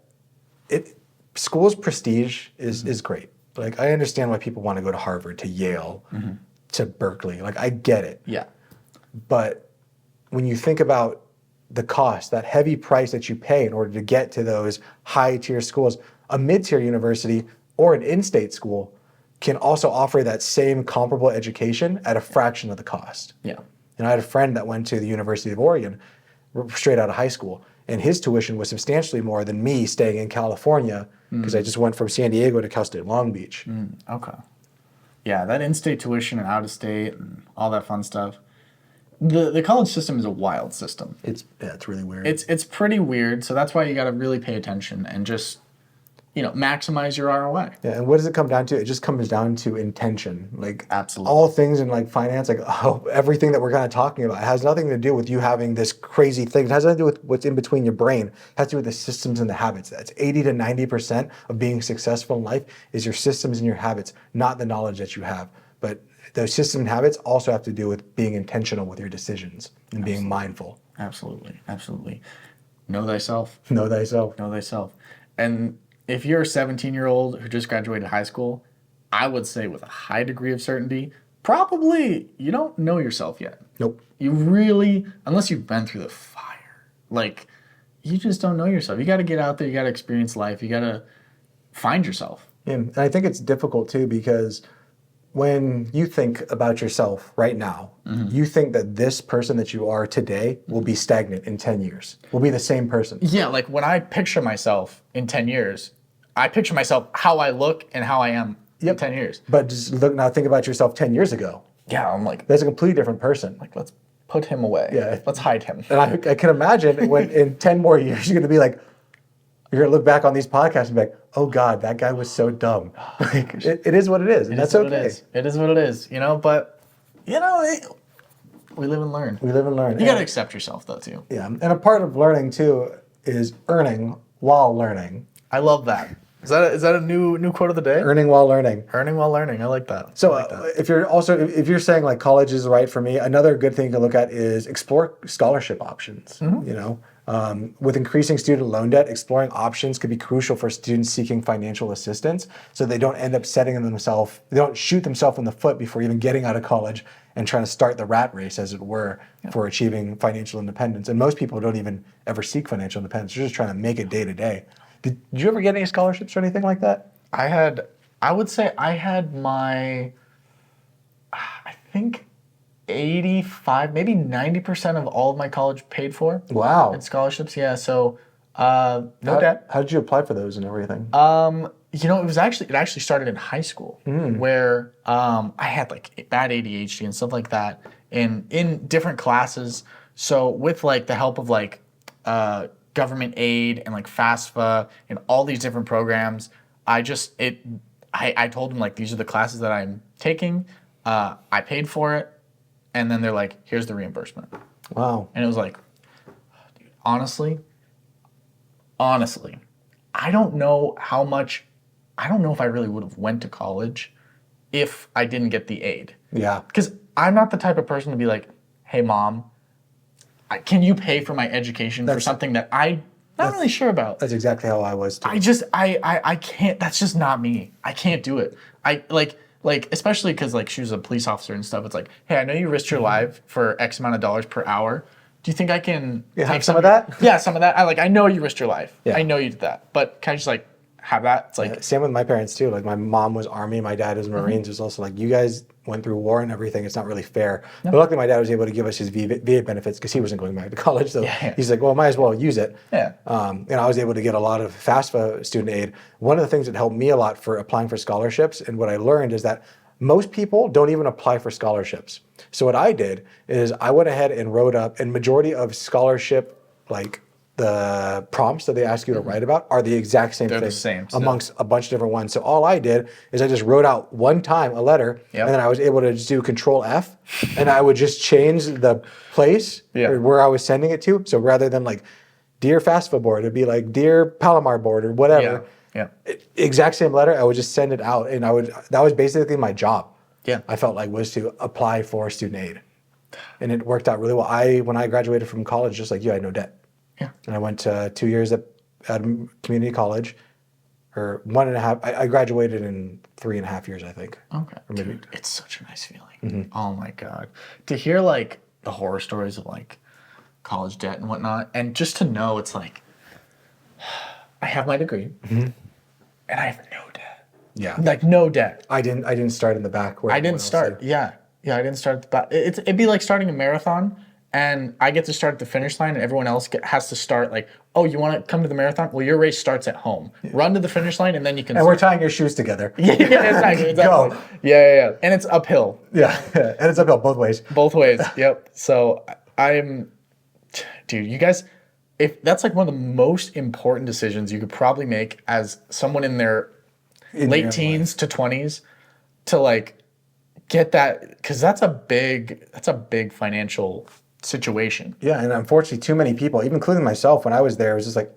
school's prestige is great. Like, I understand why people want to go to Harvard, to Yale, to Berkeley. Like, I get it. Yeah. But when you think about the cost, that heavy price that you pay in order to get to those high-tier schools, a mid-tier university or an in-state school can also offer that same comparable education at a fraction of the cost. Yeah. And I had a friend that went to the University of Oregon straight out of high school, and his tuition was substantially more than me staying in California because I just went from San Diego to Cal State Long Beach. Okay. Yeah, that in-state tuition and out-of-state and all that fun stuff. The college system is a wild system. It's really weird. It's pretty weird, so that's why you got to really pay attention and just, maximize your ROI. Yeah, and what does it come down to? It just comes down to intention. Like Absolutely. all things in like finance, like everything that we're kind of talking about, it has nothing to do with you having this crazy thing. It has nothing to do with what's in between your brain. It has to do with the systems and the habits. That's 80 to 90% of being successful in life is your systems and your habits, not the knowledge that you have. But those systems and habits also have to do with being intentional with your decisions and being mindful. Absolutely. Absolutely. Know thyself. Know thyself. Know thyself. And if you're a 17-year-old who just graduated high school, I would say with a high degree of certainty, probably you don't know yourself yet. Nope. You really, unless you've been through the fire, like you just don't know yourself. You got to get out there. You got to experience life. You got to find yourself. Yeah, and I think it's difficult too because when you think about yourself right now, you think that this person that you are today will be stagnant in 10 years, will be the same person. Yeah, like when I picture myself in 10 years, I picture myself how I look and how I am in 10 years. But just look now, think about yourself 10 years ago. Yeah, I'm like, That's a completely different person. let's put him away. Yeah. Let's hide him. And I can imagine when in 10 more years, you're going to be like, you're going to look back on these podcasts and be like, oh God, that guy was so dumb. Like, it is what it is. And that's okay. It is what it is, but, we live and learn. We live and learn. You got to accept yourself, though, too. Yeah. And a part of learning, too, is earning while learning. I love that. Is that a new quote of the day? Earning while learning. Earning while learning. I like that. So I like that. if you're saying like college is right for me, another good thing to look at is explore scholarship options. With increasing student loan debt, exploring options could be crucial for students seeking financial assistance, so they don't end up they don't shoot themselves in the foot before even getting out of college and trying to start the rat race, as it were, for achieving financial independence. And most people don't even ever seek financial independence; they're just trying to make it day to day. Did you ever get any scholarships or anything like that? I would say I had I think 85, maybe 90% of all of my college paid for. Wow. In scholarships, yeah. So no debt. How did you apply for those and everything? It actually started in high school where I had like bad ADHD and stuff like that, and in different classes. So with like the help of like government aid and like FAFSA and all these different programs, I told them like, these are the classes that I'm taking. I paid for it, and then they're like, here's the reimbursement. Wow. And it was like, dude, honestly, I don't know if I really would have went to college if I didn't get the aid. Yeah. Because I'm not the type of person to be like, hey, Mom, can you pay for my education for something that I'm not really sure about? That's exactly how I was too. I can't, that's just not me. I can't do it. Like, especially because like she was a police officer and stuff. It's like, hey, I know you risked your life for X amount of dollars per hour. Do you think I can have some of that? Yeah, some of that. I know you risked your life. Yeah. I know you did that. But can I just like have that? It's like, Same with my parents too. Like my mom was Army, my dad was Marines. It was also like, you guys went through war and everything. It's not really fair. No. But luckily my dad was able to give us his VA benefits because he wasn't going back to college. So he's like, well, might as well use it. Yeah. And I was able to get a lot of FAFSA student aid. One of the things that helped me a lot for applying for scholarships, and what I learned is that most people don't even apply for scholarships. So what I did is I went ahead and wrote up, and majority of scholarship, like the prompts that they ask you to write about are the exact same They're thing the same, amongst a bunch of different ones. So all I did is I just wrote out one time a letter, and then I was able to just do Control F, and I would just change the place or where I was sending it to. So rather than like, Dear FAFSA board, it'd be like, Dear Palomar board or whatever. Yeah. Exact same letter, I would just send it out, and that was basically my job. Yeah. I felt like was to apply for student aid. And it worked out really well. When I graduated from college, just like you, I had no debt. Yeah. And I went to 2 years at community college, or 1.5. I graduated in 3.5 years, I think. Okay. Or maybe. Dude, it's such a nice feeling. Oh my God. To hear like the horror stories of like college debt and whatnot, and just to know it's like, I have my degree and I have no debt. Yeah. Like no debt. I didn't start in the back where I everyone didn't else start. did. Yeah. Yeah, I didn't start at the back. It'd be like starting a marathon and I get to start at the finish line and everyone else has to start like, oh, you want to come to the marathon? Well, your race starts at home. Run to the finish line and then you can And we're tying your shoes together. Yeah, exactly. Go. Yeah. And it's uphill. Yeah. And it's uphill both ways. Both ways. Yep. So dude, you guys, if that's like one of the most important decisions you could probably make as someone in their late teens to 20s to like get that, because that's a big financial situation. Yeah, and unfortunately, too many people, even including myself, when I was there, it was just like,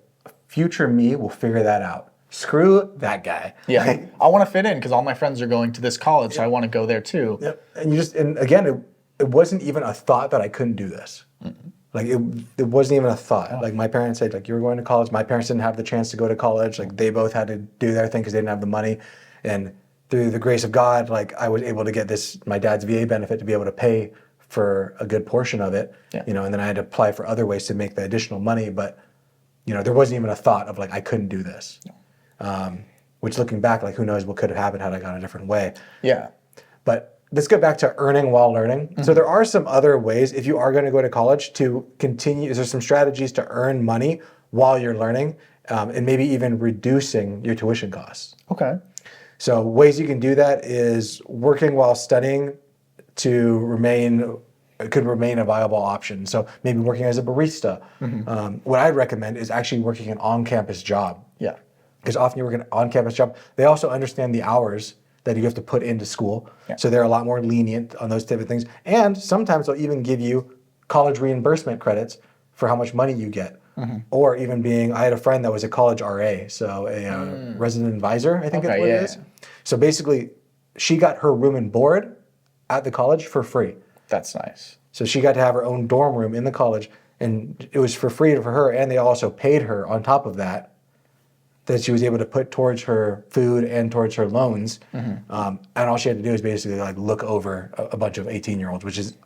future me will figure that out. Screw that guy. Yeah, Like, I want to fit in because all my friends are going to this college, so I want to go there too. yep. And again, it wasn't even a thought that I couldn't do this. Mm-hmm. Like it wasn't even a thought. Oh. Like my parents said, like, you were going to college. My parents didn't have the chance to go to college. Like they both had to do their thing because they didn't have the money. And through the grace of God, like I was able to get my dad's VA benefit to be able to pay for a good portion of it. Yeah. And then I had to apply for other ways to make the additional money. But there wasn't even a thought of like I couldn't do this. No. Which looking back, like who knows what could have happened had I gone a different way. Yeah. But let's get back to earning while learning. Mm-hmm. So there are some other ways if you are going to go to college to continue. There's some strategies to earn money while you're learning, and maybe even reducing your tuition costs. Okay. So ways you can do that is working while studying could remain a viable option. So maybe working as a barista. Mm-hmm. What I'd recommend is actually working an on-campus job. Yeah. Because often you work an on-campus job. They also understand the hours that you have to put into school. Yeah. So they're a lot more lenient on those type of things. And sometimes they'll even give you college reimbursement credits for how much money you get. Mm-hmm. Or even I had a friend that was a college RA, so a resident advisor, I think is what it is. So basically, she got her room and board at the college for free. That's nice. So she got to have her own dorm room in the college, and it was for free for her, and they also paid her on top of that she was able to put towards her food and towards her loans. Mm-hmm. And all she had to do is basically like look over a bunch of 18-year-olds, which is,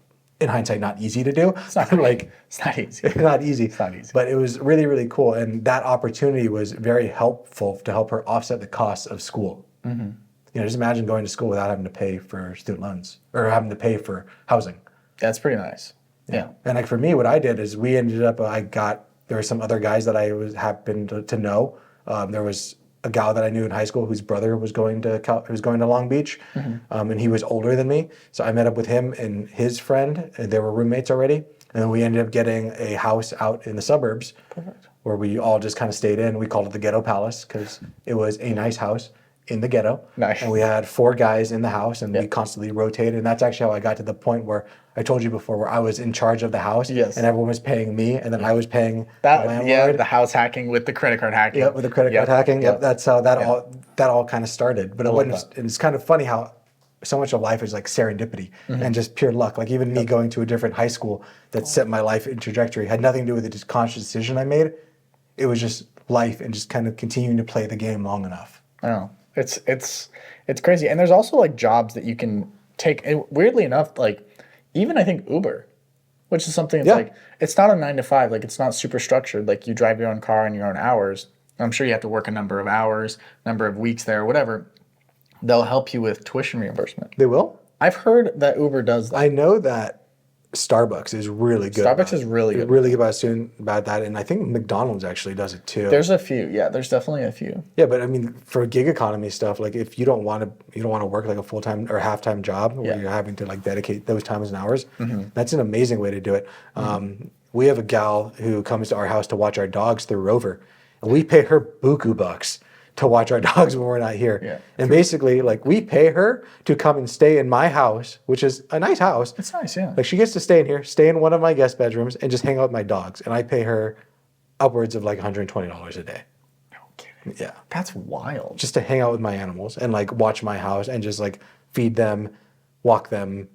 in hindsight, not easy to do. It's not it's not easy. It's not easy. It's not easy. But it was really, really cool. And that opportunity was very helpful to help her offset the costs of school. Mm-hmm. Just imagine going to school without having to pay for student loans or having to pay for housing. That's pretty nice. Yeah. And like for me, what I did is we ended up, there were some other guys that I happened to know. There was a gal that I knew in high school whose brother was going to Long Beach, mm-hmm. And he was older than me. So I met up with him and his friend, and they were roommates already. And then we ended up getting a house out in the suburbs. Perfect. Where we all just kind of stayed in. We called it the Ghetto Palace because it was a nice house in the ghetto. Nice. And we had 4 guys in the house, and we constantly rotated. And that's actually how I got to the point where I told you before, where I was in charge of the house, and everyone was paying me, and then I was paying the landlord. Yeah, the house hacking with the credit card hacking. Yep, with the credit card hacking. Yep, that's how that all kind of started. But it's kind of funny how so much of life is like serendipity and just pure luck. Like even me going to a different high school that set my life in trajectory had nothing to do with the conscious decision I made. It was just life and just kind of continuing to play the game long enough. I know. It's crazy. And there's also like jobs that you can take. And weirdly enough, like even I think Uber, which is something that's like, it's not a 9 to 5. Like it's not super structured. Like you drive your own car and your own hours. I'm sure you have to work a number of hours, number of weeks there, whatever. They'll help you with tuition reimbursement. They will? I've heard that Uber does that. I know that Starbucks is really good. Starbucks is really good. Really good about that, and I think McDonald's actually does it too. There's a few, there's definitely a few. Yeah, but I mean, for gig economy stuff, like if you don't want to work like a full-time or half-time job where you're having to like dedicate those times and hours, that's an amazing way to do it. We have a gal who comes to our house to watch our dogs through Rover, and we pay her buku bucks to watch our dogs when we're not here. Yeah. And basically, like, we pay her to come and stay in my house, which is a nice house. It's nice, yeah. Like, she gets to stay in here, stay in one of my guest bedrooms, and just hang out with my dogs. And I pay her upwards of, like, $120 a day. No kidding. Yeah. That's wild. Just to hang out with my animals and, like, watch my house and just, like, feed them, walk them,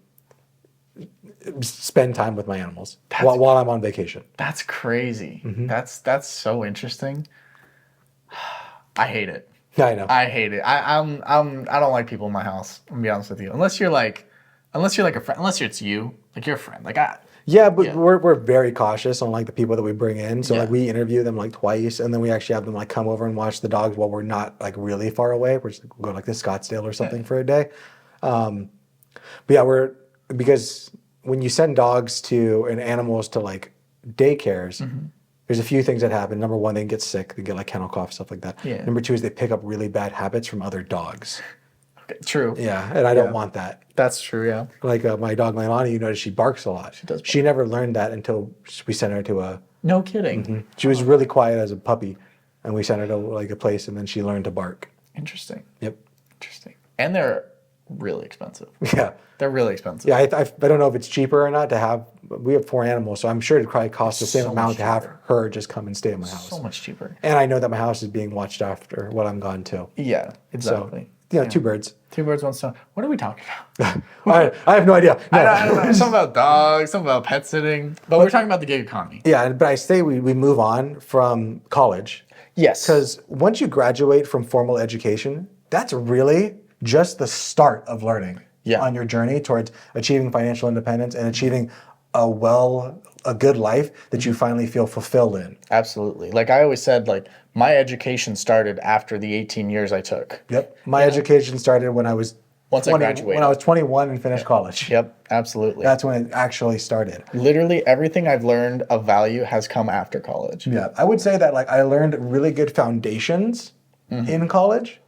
spend time with my animals while I'm on vacation. That's crazy. Mm-hmm. That's so interesting. I hate it. I know. I hate it. I don't like people in my house. I'm gonna be honest with you. Unless you're like a friend. Unless it's you, like you're a friend. Like Yeah, but Yeah. we're very cautious on like the people that we bring in. So like Yeah. we interview them like twice, and then we actually have them like come over and watch the dogs while we're not like really far away. We'll go like to Scottsdale or something for a day. But yeah, because when you send dogs to and animals to like daycares, there's a few things that happen. Number one, they get sick, they get like kennel cough, stuff like that. Yeah. Number two is they pick up really bad habits from other dogs. Okay, true. Yeah, and I don't want that. That's true. Yeah. Like my dog Leilani, you notice she barks a lot. She does bark. She never learned that until we sent her to a. No kidding. She was really quiet as a puppy, and we sent her to like a place, and then she learned to bark. Interesting. Yep. Interesting. And they're really expensive. Yeah. They're really expensive. Yeah, I don't know if it's cheaper or not to have. We have 4 animals, so I'm sure it probably costs the same so amount much to have cheaper. her just come and stay at my house. So much cheaper. And I know that my house is being watched after when I'm gone too. Yeah. Exactly. So, 2 birds. 2 birds, 1 stone. What are we talking about? I have no idea. No. I don't know. Something about dogs, something about pet sitting. But we're talking about the gig economy. Yeah, but I say we move on from college. Yes. Because once you graduate from formal education, that's really just the start of learning on your journey towards achieving financial independence and achieving a good life that you finally feel fulfilled in. Absolutely. Like I always said, like my education started after the 18 years I took. Yep. My education started when I was Once I graduated. when I was 21 and finished college. Yep, absolutely. That's when it actually started. Literally everything I've learned of value has come after college. Yeah. I would say that like I learned really good foundations in college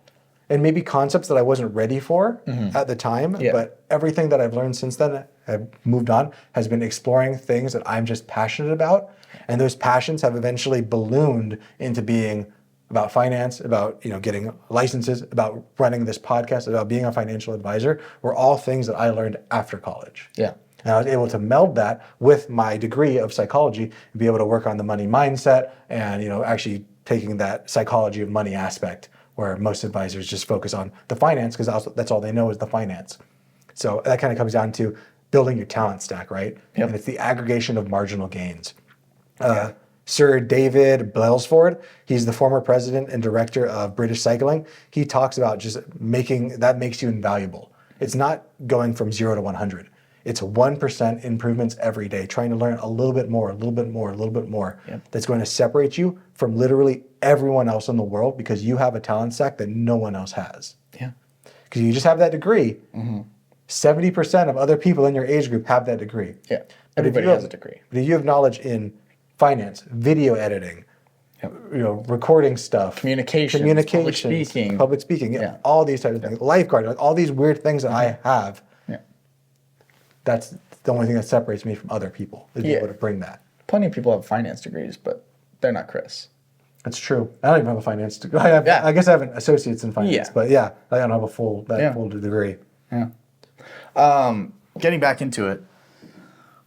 and maybe concepts that I wasn't ready for at the time. Yeah. But everything that I've learned since then, I've moved on, has been exploring things that I'm just passionate about. And those passions have eventually ballooned into being about finance, about getting licenses, about running this podcast, about being a financial advisor, were all things that I learned after college. Yeah. And I was able to meld that with my degree of psychology and be able to work on the money mindset and actually taking that psychology of money aspect where most advisors just focus on the finance because that's all they know is the finance. So that kind of comes down to building your talent stack, right? Yep. And it's the aggregation of marginal gains. Sir David Brailsford, he's the former president and director of British Cycling. He talks about just that makes you invaluable. It's not going from 0 to 100. It's 1% improvements every day, trying to learn a little bit more, a little bit more, a little bit more. Yep. That's going to separate you from literally everyone else in the world because you have a talent stack that no one else has. Yeah. Because you just have that degree. 70% of other people in your age group have that degree. Yeah. But if Everybody you has have- a degree. But if you have knowledge in finance, video editing, recording stuff, Communications, public speaking, Yeah. all these types of things, lifeguard, like all these weird things that I have. Yeah. That's the only thing that separates me from other people is be Yeah. able to bring that. Plenty of people have finance degrees, but they're not Chris. That's true. I don't even have a finance degree. I guess I have an associates in finance, Yeah. but yeah, I don't have a full full degree. Yeah. Getting back into it.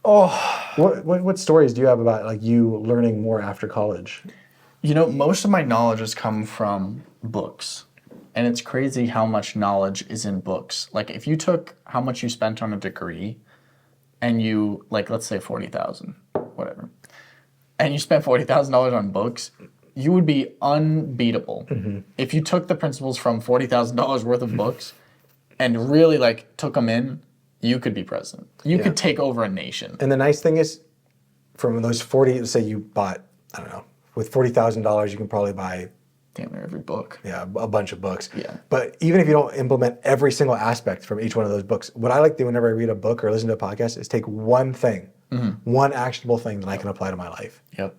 What stories do you have about like you learning more after college? Most of my knowledge has come from books. And it's crazy how much knowledge is in books. Like if you took how much you spent on a degree and you, like let's say 40,000, whatever, and you spent $40,000 on books, you would be unbeatable. If you took the principles from $40,000 worth of books and really like took them in, you could be president. You could take over a nation. And the nice thing is, from those 40, let's say you bought, I don't know, with $40,000, you can probably buy Damn near every book. a bunch of books. Yeah. But even if you don't implement every single aspect from each one of those books, what I like to do whenever I read a book or listen to a podcast is take one thing, one actionable thing that I can apply to my life. Yep.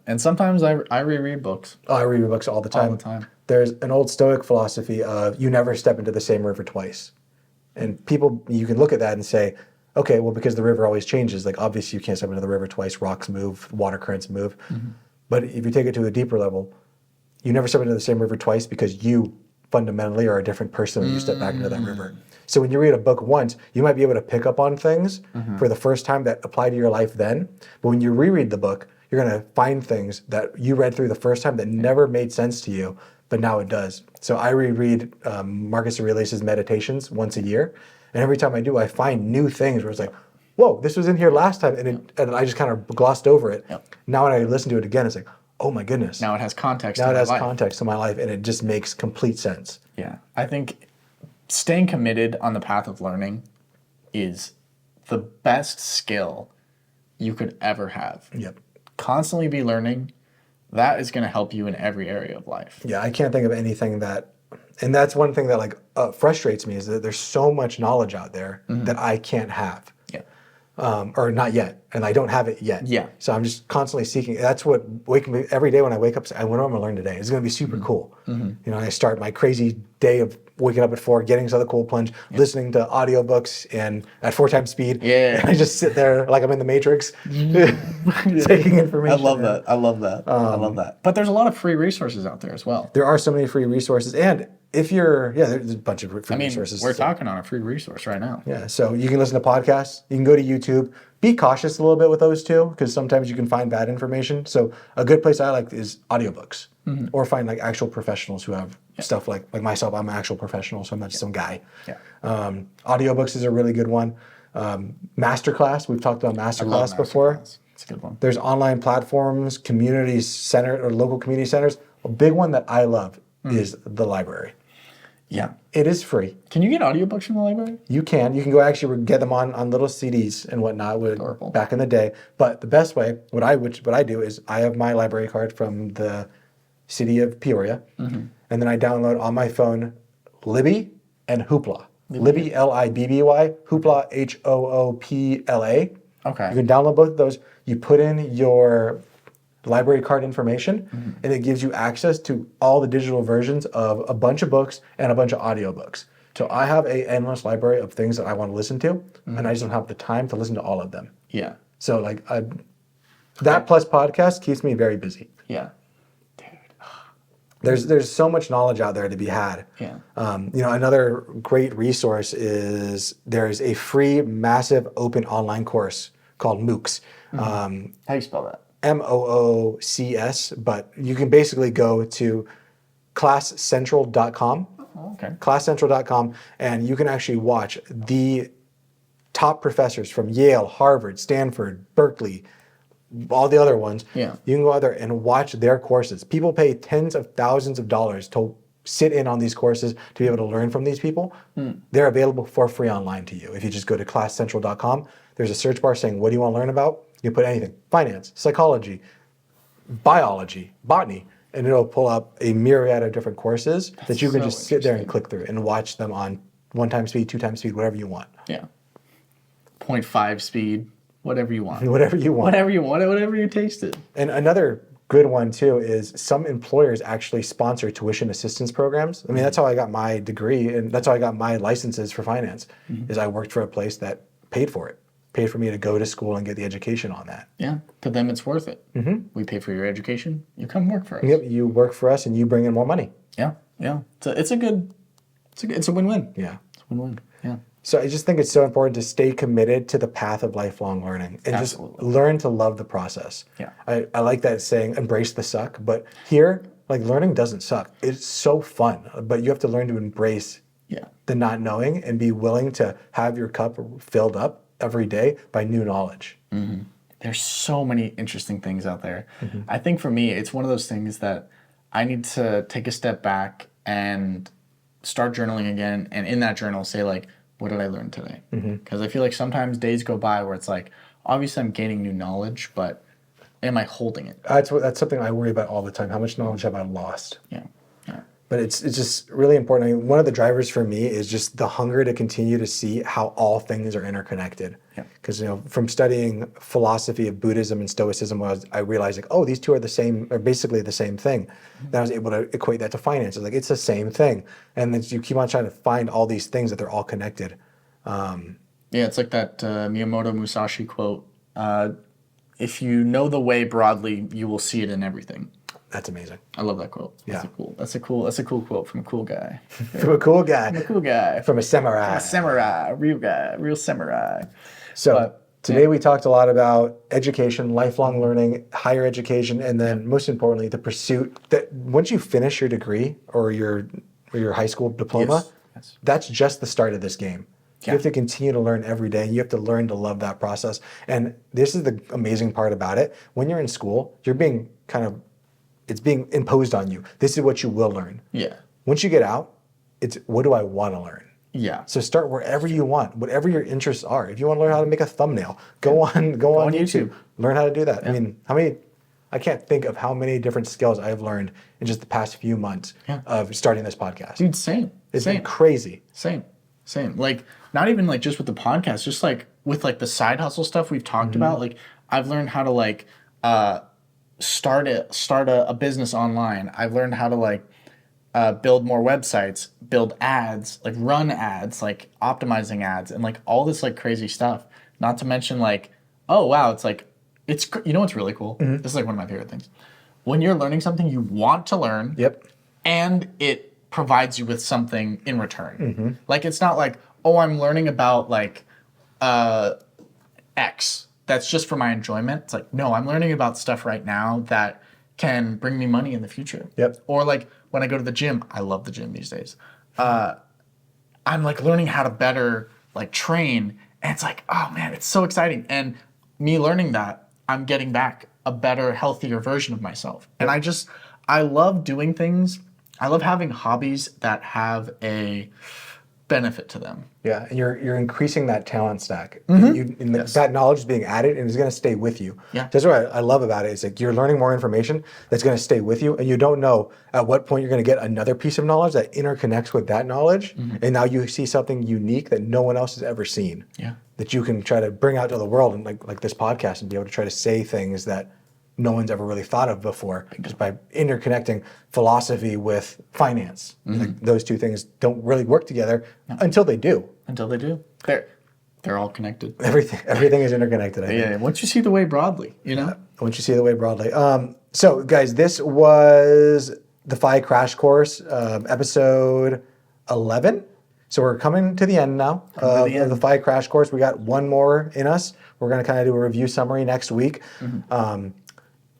And sometimes I reread books. Oh, I read books all the time. All the time. There's an old Stoic philosophy of you never step into the same river twice. And people, you can look at that and say, okay, well, because the river always changes, like obviously you can't step into the river twice, rocks move, water currents move. But if you take it to a deeper level, you never step into the same river twice because you fundamentally are a different person when you step back into that river. So when you read a book once, you might be able to pick up on things for the first time that apply to your life then. But when you reread the book, you're going to find things that you read through the first time that never made sense to you, but now it does. So I reread Marcus Aurelius' Meditations once a year. And every time I do, I find new things where it's like, whoa, this was in here last time. And I just kind of glossed over it. Now when I listen to it again, it's like, oh my goodness. Now it has context. Now to it my has life. context to my life, and it just makes complete sense. Yeah. I think staying committed on the path of learning is the best skill you could ever have. Yep. Constantly be learning. That is going to help you in every area of life. Yeah, I can't think of anything that, and that's one thing that like frustrates me is that there's so much knowledge out there that I can't have. Yeah. Or not yet, and I don't have it yet. Yeah. So I'm just constantly seeking. That's what waking me every day when I wake up. I what am I going to learn today? It's going to be super cool. You know, I start my crazy day of waking up at 4, getting to the cold plunge, listening to audiobooks and at 4 times speed. Yeah. And I just sit there like I'm in the Matrix, taking information. I love that. I love that. I love that. But there's a lot of free resources out there as well. There are so many free resources, and if you're, there's a bunch of free resources. We're talking on a free resource right now. Yeah, so you can listen to podcasts, you can go to YouTube. Be cautious a little bit with those too, because sometimes you can find bad information. So a good place I like is audiobooks, or find like actual professionals who have stuff like myself. I'm an actual professional, so I'm not just some guy. Yeah. Audiobooks is a really good one. Masterclass, we've talked about Masterclass before. It's a good one. There's online platforms, community center or local community centers. A big one that I love is the library. Yeah. It is free. Can you get audiobooks from the library? You can go actually get them on little CDs and whatnot back in the day. But the best way, what I do is I have my library card from the city of Peoria, and then I download on my phone Libby and Hoopla. Libby, Libby, Hoopla, Hoopla. Okay. You can download both of those. You put in your library card information, and it gives you access to all the digital versions of a bunch of books and a bunch of audiobooks. So I have an endless library of things that I want to listen to, and I just don't have the time to listen to all of them. Yeah. So like that plus podcast keeps me very busy. Yeah. There's so much knowledge out there to be had. Yeah. Another great resource is there's a free, massive, open online course called MOOCs. How do you spell that? MOOCs, but you can basically go to classcentral.com. Oh, okay. Classcentral.com, and you can actually watch the top professors from Yale, Harvard, Stanford, Berkeley, all the other ones. Yeah. You can go out there and watch their courses. People pay tens of thousands of dollars to sit in on these courses to be able to learn from these people. They're available for free online to you. If you just go to classcentral.com, there's a search bar saying, what do you want to learn about? You put anything, finance, psychology, biology, botany, and it'll pull up a myriad of different courses that you can just sit there and click through and watch them on 1 time speed, 2 time speed, whatever you want. Yeah. 0.5 speed, whatever you want. Whatever you want. Whatever you want, whatever you tasted. And another good one too is some employers actually sponsor tuition assistance programs. I mean, that's how I got my degree, and that's how I got my licenses for finance, is I worked for a place that paid for it. Paid for me to go to school and get the education on that. Yeah, to them it's worth it. We pay for your education. You come work for us. Yep, you work for us and you bring in more money. Yeah, yeah. It's a win-win. Yeah. It's a win-win. Yeah. So I just think it's so important to stay committed to the path of lifelong learning and Absolutely. just learn to love the process. Yeah. I like that saying, embrace the suck. But here, like learning doesn't suck. It's so fun, but you have to learn to embrace the not knowing and be willing to have your cup filled up every day by new knowledge. There's so many interesting things out there. I think for me, it's one of those things that I need to take a step back and start journaling again. And in that journal, say like, what did I learn today? Because I feel like sometimes days go by where it's like, obviously I'm gaining new knowledge, but am I holding it? That's something I worry about all the time. How much knowledge have I lost? Yeah. But it's just really important. I mean, one of the drivers for me is just the hunger to continue to see how all things are interconnected. Because from studying philosophy of Buddhism and Stoicism, I realized like, oh, these two are the same, or basically the same thing. Then I was able to equate that to finance. Like it's the same thing, and then you keep on trying to find all these things that they're all connected. Yeah, it's like that Miyamoto Musashi quote: "If you know the way broadly, you will see it in everything." That's amazing. I love that quote. That's a cool quote from a cool guy. From a cool guy. From a cool guy. From a samurai. A samurai, real guy, real samurai. So today we talked a lot about education, lifelong learning, higher education, and then most importantly, the pursuit that once you finish your degree or your high school diploma, that's just the start of this game. You have to continue to learn every day. You have to learn to love that process. And this is the amazing part about it. When you're in school, you're being it's being imposed on you. This is what you will learn. Yeah. Once you get out, it's what do I want to learn? Yeah. So start wherever you want, whatever your interests are. If you want to learn how to make a thumbnail, go on YouTube. Learn how to do that. Yeah. I mean, I can't think of how many different skills I've learned in just the past few months of starting this podcast. Dude, same. It's been crazy. Same. Like, not even like just with the podcast, just like with like the side hustle stuff we've talked about. Like, I've learned how to like start a business online. I've learned how to like build more websites, build ads, like run ads, like optimizing ads, and like all this like crazy stuff. Not to mention like, oh wow, it's you know what's really cool? This is like one of my favorite things. When you're learning something you want to learn, and it provides you with something in return. Like, it's not like, oh, I'm learning about like X. That's just for my enjoyment. It's like, no, I'm learning about stuff right now that can bring me money in the future. Or like when I go to the gym, I love the gym these days. I'm like learning how to better like train, and it's like, oh man, it's so exciting. And me learning that, I'm getting back a better, healthier version of myself. And I love doing things. I love having hobbies that have a benefit to them. Yeah, and you're increasing that talent stack. That knowledge is being added and is going to stay with you. Yeah. That's what I love about it. It's like you're learning more information that's going to stay with you, and you don't know at what point you're going to get another piece of knowledge that interconnects with that knowledge, and now you see something unique that no one else has ever seen. Yeah. That you can try to bring out to the world, and like this podcast, and be able to try to say things that no one's ever really thought of before, just by interconnecting philosophy with finance. Like, those two things don't really work together until they do. Until they do. They're all connected. Everything is interconnected, I think. Yeah, once you see the way broadly, you know? Once you see the way broadly. So guys, this was the FI Crash Course, episode 11. So we're coming to the end now of the FI Crash Course. We got one more in us. We're going to kind of do a review summary next week.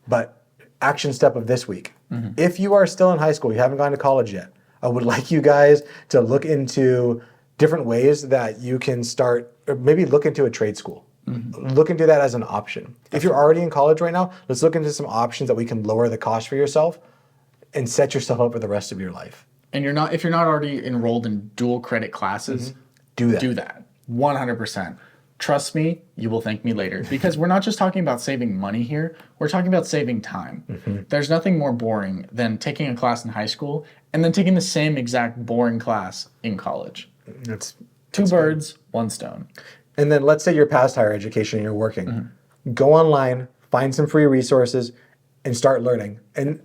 But action step of this week. If you are still in high school, you haven't gone to college yet, I would like you guys to look into different ways that you can start, or maybe look into a trade school. Look into that as an option. If you're already in college right now, let's look into some options that we can lower the cost for yourself and set yourself up for the rest of your life. And if you're not already enrolled in dual credit classes, do that. Do that. 100%. Trust me, you will thank me later. Because we're not just talking about saving money here, we're talking about saving time. There's nothing more boring than taking a class in high school and then taking the same exact boring class in college. That's Two birds, one stone. And then let's say you're past higher education and you're working. Go online, find some free resources, and start learning. And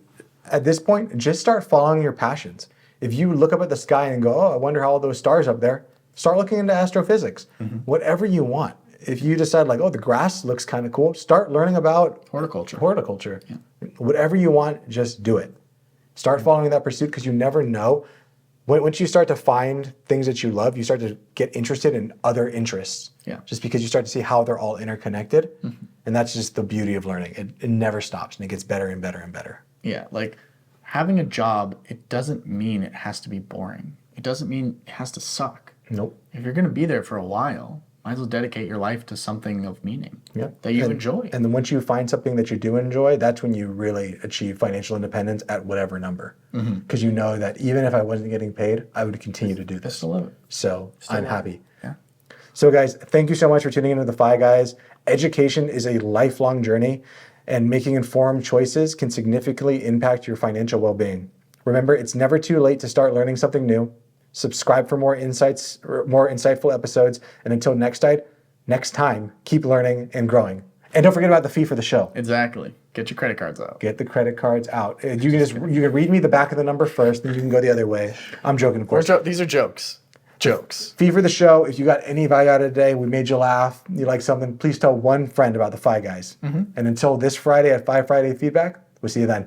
at this point, just start following your passions. If you look up at the sky and go, oh, I wonder how all those stars up there, start looking into astrophysics. Whatever you want. If you decide like, oh, the grass looks kind of cool, start learning about horticulture. Whatever you want, just do it. Start following that pursuit, because you never know. Once you start to find things that you love, you start to get interested in other interests. Just because you start to see how they're all interconnected. And that's just the beauty of learning. It never stops, and it gets better and better and better. Yeah, like having a job, it doesn't mean it has to be boring. It doesn't mean it has to suck. Nope. If you're going to be there for a while, might as well dedicate your life to something of meaning that you enjoy. And then once you find something that you do enjoy, that's when you really achieve financial independence at whatever number. Because you know that even if I wasn't getting paid, I would continue to do this. Still love it. So I'm happy. Yeah. So guys, thank you so much for tuning into the FI Guys. Education is a lifelong journey, and making informed choices can significantly impact your financial well-being. Remember, it's never too late to start learning something new. Subscribe for more insights, or more insightful episodes. And until next time, keep learning and growing. And don't forget about the fee for the show. Exactly. Get your credit cards out. Get the credit cards out. You can read me the back of the number first, then you can go the other way. I'm joking, of course. These are jokes. Jokes. Fee for the show. If you got any value out of today, we made you laugh, you like something, please tell one friend about the FI Guys. And until this Friday at FI Friday Feedback, we'll see you then.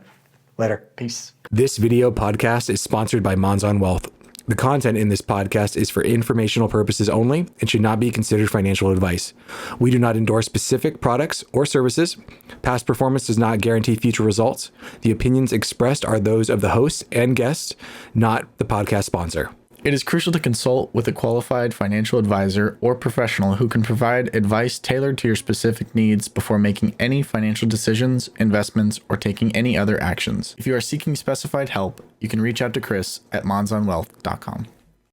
Later. Peace. This video podcast is sponsored by Monzon Wealth. The content in this podcast is for informational purposes only and should not be considered financial advice. We do not endorse specific products or services. Past performance does not guarantee future results. The opinions expressed are those of the host and guests, not the podcast sponsor. It is crucial to consult with a qualified financial advisor or professional who can provide advice tailored to your specific needs before making any financial decisions, investments, or taking any other actions. If you are seeking specified help, you can reach out to Chris at monzonwealth.com.